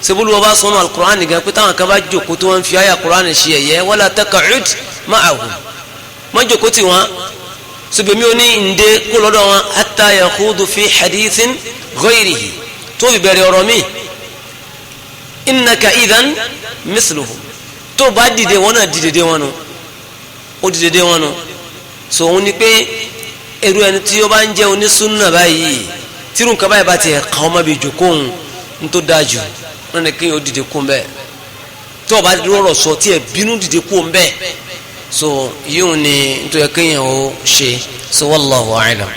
sebulu ọba sọnù alukur'an gan pé táwọn kan bá jòkó tó wọn fi àyà kur'an ṣe ẹ̀yẹ wala taq'ud ma'ahum má jòkó tì wọn sọgbẹ́mi ò ní ǹdẹ kó lọ́dọ̀ wọn hatta yakhudu fi hadithin ghayrihi tó fi bẹ̀rẹ̀ ọ̀rọ̀ mi innaka idhan mithluhum tó bá dìde wọn náà dìde wọn nù ó dìde wọn nù so òun ni pé eru ẹni tí ó bá ń jẹ́ onísúnnà báyìí tírun kan báyìí bá tiẹ̀ kàn ọ́ má bi jòkó òun ń tó dáa jù wọn ni kéèyàn ó dìde kún bẹ́ẹ̀ tí o bá rọrọ sọ tí ẹ bínú dìde kún bẹ́ẹ̀ so yíò ni nítorí kéèyàn ó ṣe so wallahu a'lam.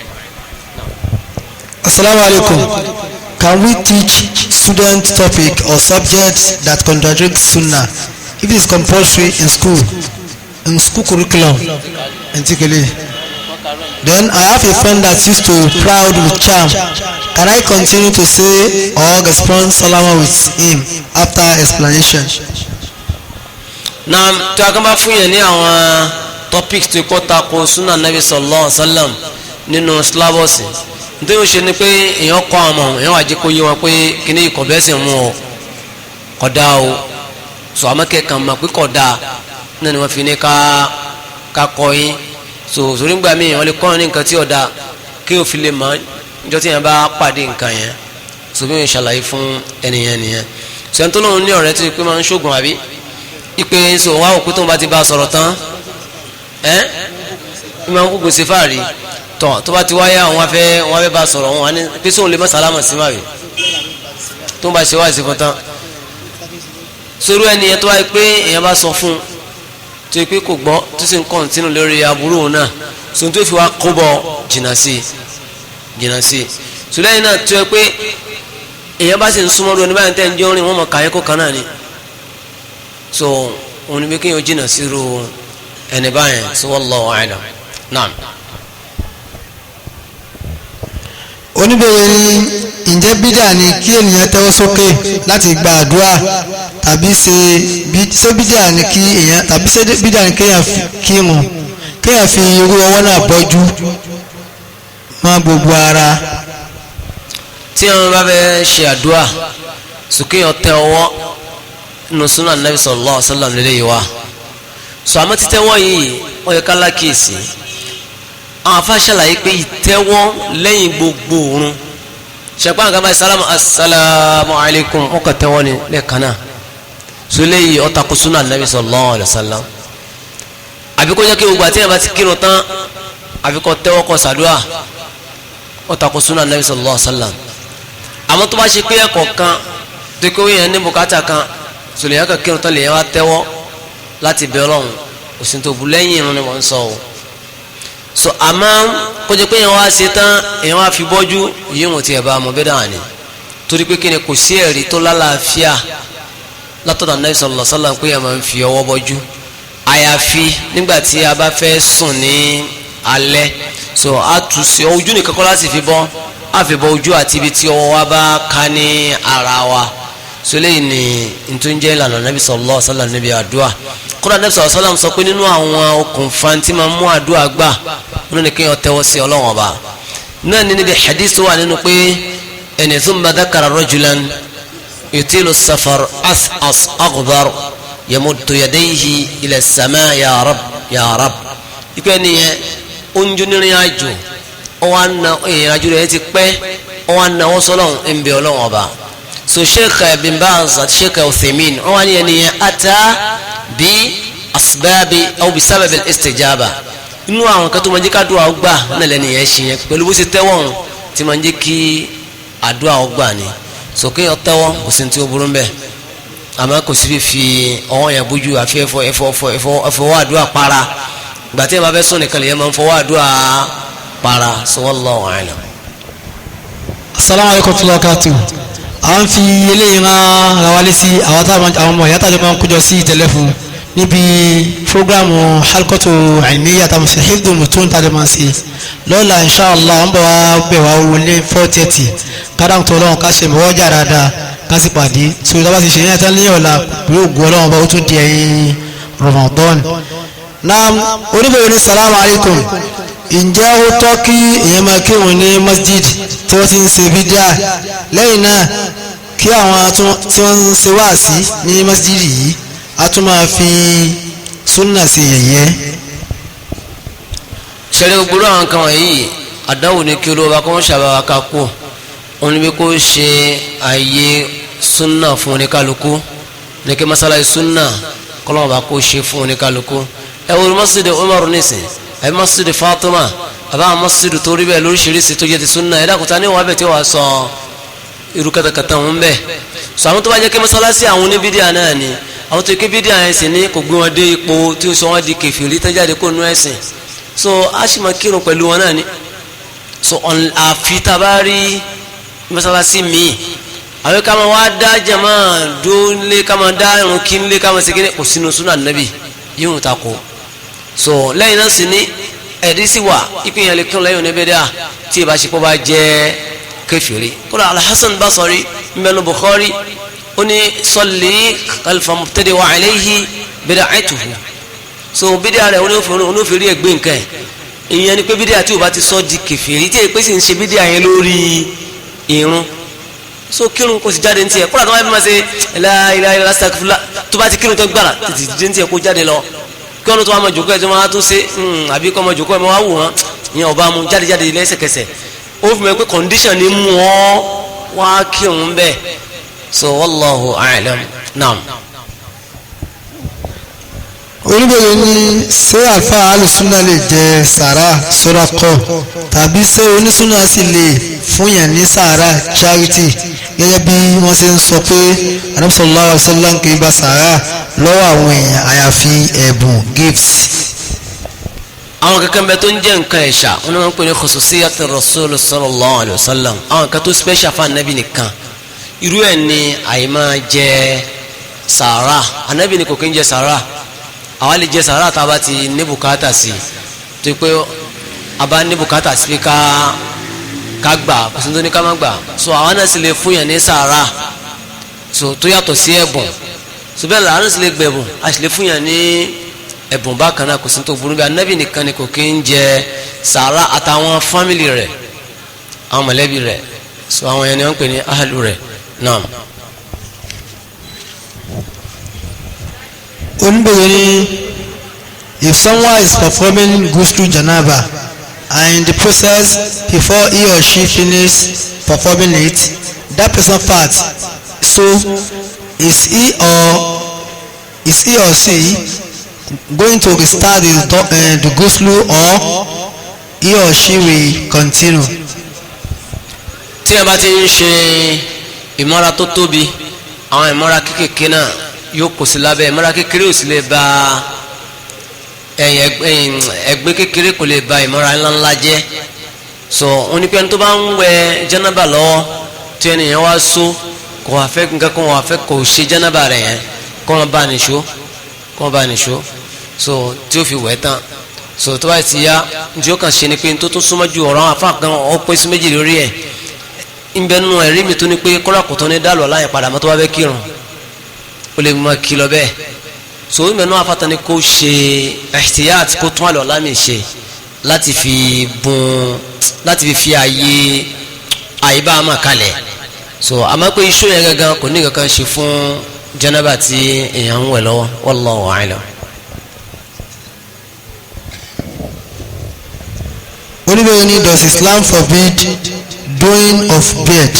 Assalamu alaikum. Can we teach student topic or subject that contradicts sunnah if it is compulsory in school curriculum? Then I have a friend that used to proud with charm. Can I continue to say or respond salama with him after explanation? Naam, tí a kan bá fún yẹn ní àwọn topics tó kọ́ ta ko sunnah nabi sallallahu alaihi wasallam nínú syllabus nítorí ó ṣe ni pé èèyàn kọ́ àwọn ọmọ èèyàn wà jẹ́ kó yé wọn pé kíní ìkọ̀bẹ́sìn mú ọ kódà o so àmọ́kẹ́ kan mọ̀ pé kódà náà ni wọ́n fi ní ká kọ́ yín so sórí gbà mí wọ́n lè kọ́ ní nǹkan tí ọ̀dà kí o fi lè mọ̀ níjọ́ tí yẹn bá pàdé nǹkan yẹn so bí wọ́n ṣàlàyé fún ẹnìyẹn nìyẹn so ẹni tó lóun ní ọ̀rẹ́ tó yẹ pé máa ń ṣoògùn àbí ipe so wá òkú tó ń bá ti bá a sọ̀rọ̀ tán ìmọ̀ àwọn kò gbèsè fáàrí tọ̀ tó bá ti wáyé àwọn wọn fẹ́ bá a sọ̀rọ̀ wọn ní pé sóun lè má sálámà sí màrí tó ń bá ṣe wá ìsìnkú tán sórí ẹnìyẹn tó wáyé pé èèyàn bá sọ fún tó yẹ pé kò gbọ́ tó sì ń kọ́ńtínú lórí aburú òun náà so tó fi wá kó bọ̀ jìnnà sí sùlẹ́yìn náà tó yẹ pé èèyàn bá sì ń súnmọ́ lórí báyìí tẹ́ ń jẹ́ orin wọn mọ̀ káyẹ́ kó kan náà ni so òun ni bí kéèyàn jìnnà sí ru ẹni báyẹn so wallahu a'lam naam. oníbẹ̀rẹ̀ ni ǹjẹ́ bídà ni kí ènìyàn tẹ́wọ́ sókè láti gba àdúrà tàbí ṣé bídà ni kí èèyàn tàbí ṣé bídà ni kéèyàn fi irú ọwọ́ náà bọ́jú mọ́ gbogbo ara. tí wọn bá fẹ́ ṣe àdúrà sókèèyàn tẹ ọwọ́ nínú sunnah nabi sallallahu alaihi wasallam lélẹ́yìí wa sọ àmọ́ títẹ́wọ́ yìí ó yẹ ká lákìsì àwọn afá ṣàlàyé pé ìtẹ́wọ́ lẹ́yìn gbogbo òrun ṣẹ̀pá nǹkan báyìí assalamu alaikum ọkọ̀ tẹ́wọ́ ni lẹ́ẹ̀kan náà so lẹ́yìn ó tako sunnah nabi sallallahu alaihi wasallam àbí kó jẹ́ kí gbogbo àti ẹ̀bá ti kírun tán àbí kó tẹ́wọ́ kó ṣàdúrà ó tako sunnah nabi sallallahu alaihi wasallam àmọ́ tó bá ṣe pé ẹ̀kọ́ kan tó kó yẹn ní bùkátà kan so lèyàn kan kírun tán lèyàn wá tẹ́wọ́ láti bẹ Ọlọ́run òsì tó bu lẹ́yìn irun ni wọ́n ń sọ o so àmọ́ kó jẹ́ pé èèyàn wá ṣe tán èèyàn wá fi bọ́jú yìí wọ́n ti ẹ̀ bá ọmọ bẹ́ẹ̀ dáhà ni torí pé kí ni kò sí ẹ̀rí tó lálàáfíà látọ̀dọ̀ Ànábì sallallahu alaihi wasallam pé èèyàn máa ń fi ọwọ́ bọ́jú àyàfi nígbà tí a bá fẹ́ sùn ní alẹ́ so a tù sí ojú nìkan kọ́ láti fi bọ́ a fi bọ́ ojú àti ibi tí ọwọ́ wa bá ká ní ara wa so lẹ́yìn ní ntúnjẹ́ ìlànà Ànábì sallallahu alaihi wasallam níbi àdúrà kódà Ànábì sallallahu alaihi wasallam sọ pé nínú àwọn okùnfà tí máa mú àdúrà gbà wọn ní kéèyàn tẹ́wọ́ sí Ọlọ́run Ọba náà ní níbi hadith wà nínú pé ẹni thumma dhakara rajulan yutilu as-safar as aghbar yamuddu yadayhi ila as-samaa ya rab ya rab ìpẹ́ nìyẹn oúnjẹ nírìn àjò ọwọ́ àna ìrìn àjò rẹ̀ ti pẹ́ ọwọ́ àna wọ́n sọ́lọ́run ń bẹ Ọlọ́run Ọba so sheikh bin Baz àti sheikh Uthaymin wọ́n wá ní ẹni yẹn ata bí asbabi aw bí sábàbí istijaba inú àwọn kan tó máa ń jẹ́ ká àdúrà ọgbà náà lẹ́nu yẹn ṣe yẹn pẹ̀lú bó ṣe tẹ́wọ̀n tí máa ń jẹ́ kí àdúrà ọgbà ni so kéèyàn tẹ́wọ́ kò sí tí ó burú mbẹ́ àmọ́ kò sí fífi ọwọ́ yẹn bójú àfi ẹ̀fọ́ àdúrà para ìgbà tí yẹn bá fẹ́ sọ nìkan lè yẹn máa ń fọwọ́ àdúrà para so wallahu a'lam. Assalamu alaikum warahmatullahi wabarakatuh. àwọn fi eléyìí rán ara wa létí àwọn ọmọ ìyá tàbí máa ń kójọ sí tẹlẹfù níbi programu halkoto àìníyà tàbí sí hifdul mutun tàbí máa ṣe lọ́la inṣáàlá ń bọ̀ wá bẹ̀ wá wọlé 4:30 kádàm tó lọ́wọ́ ká ṣe mọ́wọ́ jà dáadáa ká sì pàdé so ìjọba ti ṣe ní ẹ̀tọ́ ní ọ̀la pẹ̀lú ògùn ọlọ́wọ́ bá ó tún di ẹ̀yìn Ramadan. Naam, oníbẹ̀rẹ̀ ní salamu alaikum. Ǹjẹ́ ó tọ́ kí èèyàn máa kírun ní masjid tí wọ́n ti ń ṣe bídíà lẹ́yìn náà kí àwọn tí wọ́n ń ṣe wáàsí ní masjid yìí a tún máa fi súnà sí yẹ̀yẹ́? ṣẹlẹ̀ gbogbo àwọn kan wọ̀nyí àdáwò ní kí olówó akọ́ ṣàbáwá ká kú òun ni bí kò ṣe ààyè súnà fún oníkálukú ní kí masálàyé súnà kọ́lọ́wọ́ bá kó ṣe fún oníkálukú. ẹ wo masjid Umar nísìn ẹ masjid Fatima àbá masjid tó rí bẹ́ẹ̀ lóríṣiríṣi tó jẹ́ ti súnà ẹ̀dá kùtà ní wàá bẹ̀ tí wàá sọ irú katakata wọn bẹ́ẹ̀. sọ àwọn tó bá jẹ́ kí masalasi àwọn oníbídíà náà ni àwọn tó ké bídíà yẹn sì ní kò gbé wọn dé ipò tí ó sọ wọn di kèfèrí tó jáde kó nú ẹ̀sìn so a sì máa kírun pẹ̀lú wọn náà ni so àfi tá a bá rí masalasi míì àwọn ká máa wá dá jama dónlé ká máa dá irun kínlé ká máa segin kò sínú súnà nàbì yíwùn ta ko so lẹ́yìn náà sì ní ẹ̀rí sì wà ìpínyàn lè kírun lẹ́yìn oníbẹ̀dẹ́ à tí ì bá ṣe pọ́ bá jẹ́ kèfèrí. kódà Al-Hasan Basri mbẹ́nu Bukhari ó ní salli khalfa mubtadi wa alayhi bid'atuhu so bídíà rẹ̀ onífèrí ẹgbẹ́ nǹkan ẹ̀ ìyẹn ni pé bídíà tí o bá ti sọ di kèfèrí tí èpè sì ń ṣe bídíà yẹn lórí irun so kírun kò sì jáde ní tiẹ̀ kódà tó máa fi máa ṣe la ilaha illa astaghfirullah tó bá ti kírun tó gbàrà tètè dídé ní tiẹ̀ kó jáde lọ kí wọn tó máa jòkó ẹ̀ tó máa tó ṣe àbí kọ́ máa jòkó ẹ̀ máa wò wọ́n ìyẹn ọba mu jáde lẹ́sẹ̀kẹsẹ̀ ó fi mọ̀ pé condition ni mú ọ wá kírun bẹ́ẹ̀ so wallahu a'lam. Naam. Oníbẹ̀rẹ̀ ní ṣé àlùfáà alùsùnà lè jẹ sàrà sọ́dọ̀kọ̀ tàbí ṣé onísùnà sì lè fúnyàn ní sàrà charity gẹ́gẹ́ bí wọ́n ṣe ń sọ pé Ànábì sallallahu alaihi wasallam kì í gba sàrà lọ́wọ́ àwọn èèyàn àyàfi ẹ̀bùn gifts. àwọn kankan bẹ tó ń jẹ́ nǹkan ẹ̀ṣà wọn ni wọ́n ń pè ní khususiyatir rasul sallallahu alaihi wasallam àwọn kan tó special fún anabi nìkan irú ẹ̀ ní àyè máa jẹ sàrà anabi ni kò kí ń jẹ sàrà àwa lè jẹ sàrà tá a bá ti ní bùkátà sí tó pé a bá ní bùkátà sí pé ká gbà kò sí tó ní ká má gbà so àwa náà sì lè fún yàn ní sàrà so tó yàtọ̀ sí ẹ̀bùn so bẹ́ẹ̀ làwọn sì lè gbẹ̀bùn a sì lè fún yàn ní ẹ̀bùn bákan náà kò sí tó burú bí anabi nìkan ni kò kí ń jẹ sàrà àtàwọn fámìlì rẹ̀ àwọn mọ̀lẹ́bí rẹ̀ so àwọn yẹn ni wọ́n ń pè ní ahlu rẹ̀ náà. Oníbẹ̀rẹ̀ ní if someone is performing ghusl janaba and in the process before he or she finish performing it that person farts so is he or she going to restart the ghusl or he or she will continue? tí a bá ti ń ṣe ìmọ́ra tó tóbi àwọn ìmọ́ra kéékèèké náà yóò kò sí lábẹ́ ìmọ́ra kékeré ò sì lè ba ẹgbẹ́ kékeré kò lè ba ìmọ́ra ńláńlá jẹ́ so wọn ni pé ẹni tó bá ń wẹ jẹ́nàbà lọ́wọ́ tí ẹnìyàn wá so kò wá fẹ́ nǹkan kó wá fẹ́ kò ṣe jẹ́nàbà rẹ̀ yẹn kó wọn bá nìṣó so tí ó fi wẹ̀ tán so tó bá ti yá ní ó kàn ṣe ni pé tó tún súnmọ́ ju ọ̀rọ̀ àwọn afáà kan ó pín sí méjì lórí ẹ̀ ìbẹ́nu ẹ̀rí mi tó ní pé kọ́lá kò tó ní dálù ọ̀láyìn padà mọ́ tó bá fẹ́ kírun ó lè mọ kìlọ̀ bẹ́ẹ̀ so ìbẹ́nu afáta ni kó ṣe ihtiyat kó tún àlọ́ ọ̀lá mi ṣe láti fi fi àyè bá a máa kalẹ̀ so àmọ́ pé iṣu yẹn gangan kò ní kankan ṣe fún jẹ́nàbà tí èèyàn ń wẹ̀ lọ́wọ́ wallahu a'lam. Oníbẹ̀rẹ̀ ní does Islam forbid doing of beard?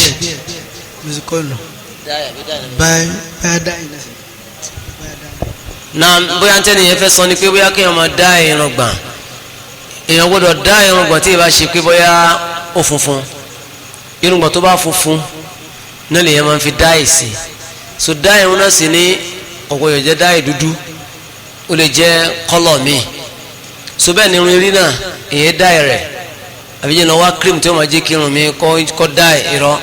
na bóyá ntẹ́ni yẹn fẹ́ sọ ni pé bóyá kéèyàn máa dá irun gbọ̀n èèyàn gbọ́dọ̀ dá irun gbọ̀n tí ì bá ṣe pé bóyá ó funfun irun gbọ̀n tó bá funfun náà lèèyàn máa fi dá èsì so dá irun náà sì ní ọ̀pọ̀ yóò jẹ́ dá ìdúdú ó lè jẹ́ kọ́lọ̀ míì so bẹ́ẹ̀ ni irun eré náà èyí dá rẹ̀ àbí jẹ́ náà wá cream tí ó máa jẹ́ kí irun mi kọ́ dá irọ́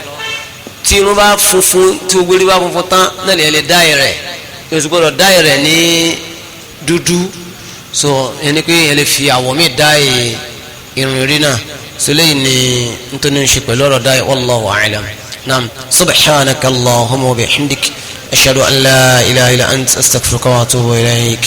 tí irun bá funfun tí gbogbo rí bá funfun tán náà lè lè dáì rẹ̀ yóò sì gbọ́dọ̀ dáì rẹ̀ ní dúdú so ẹni pé ẹ lè fi àwọ̀ mi dáì irun rí náà so lẹ́yìn ní nítorí ṣe pẹ̀lú ọ̀rọ̀ dáì wallahu a'lam. naam subhanaka allahumma wa bihamdik ashhadu an la ilaha illa anta astaghfiruka wa atubu ilayk.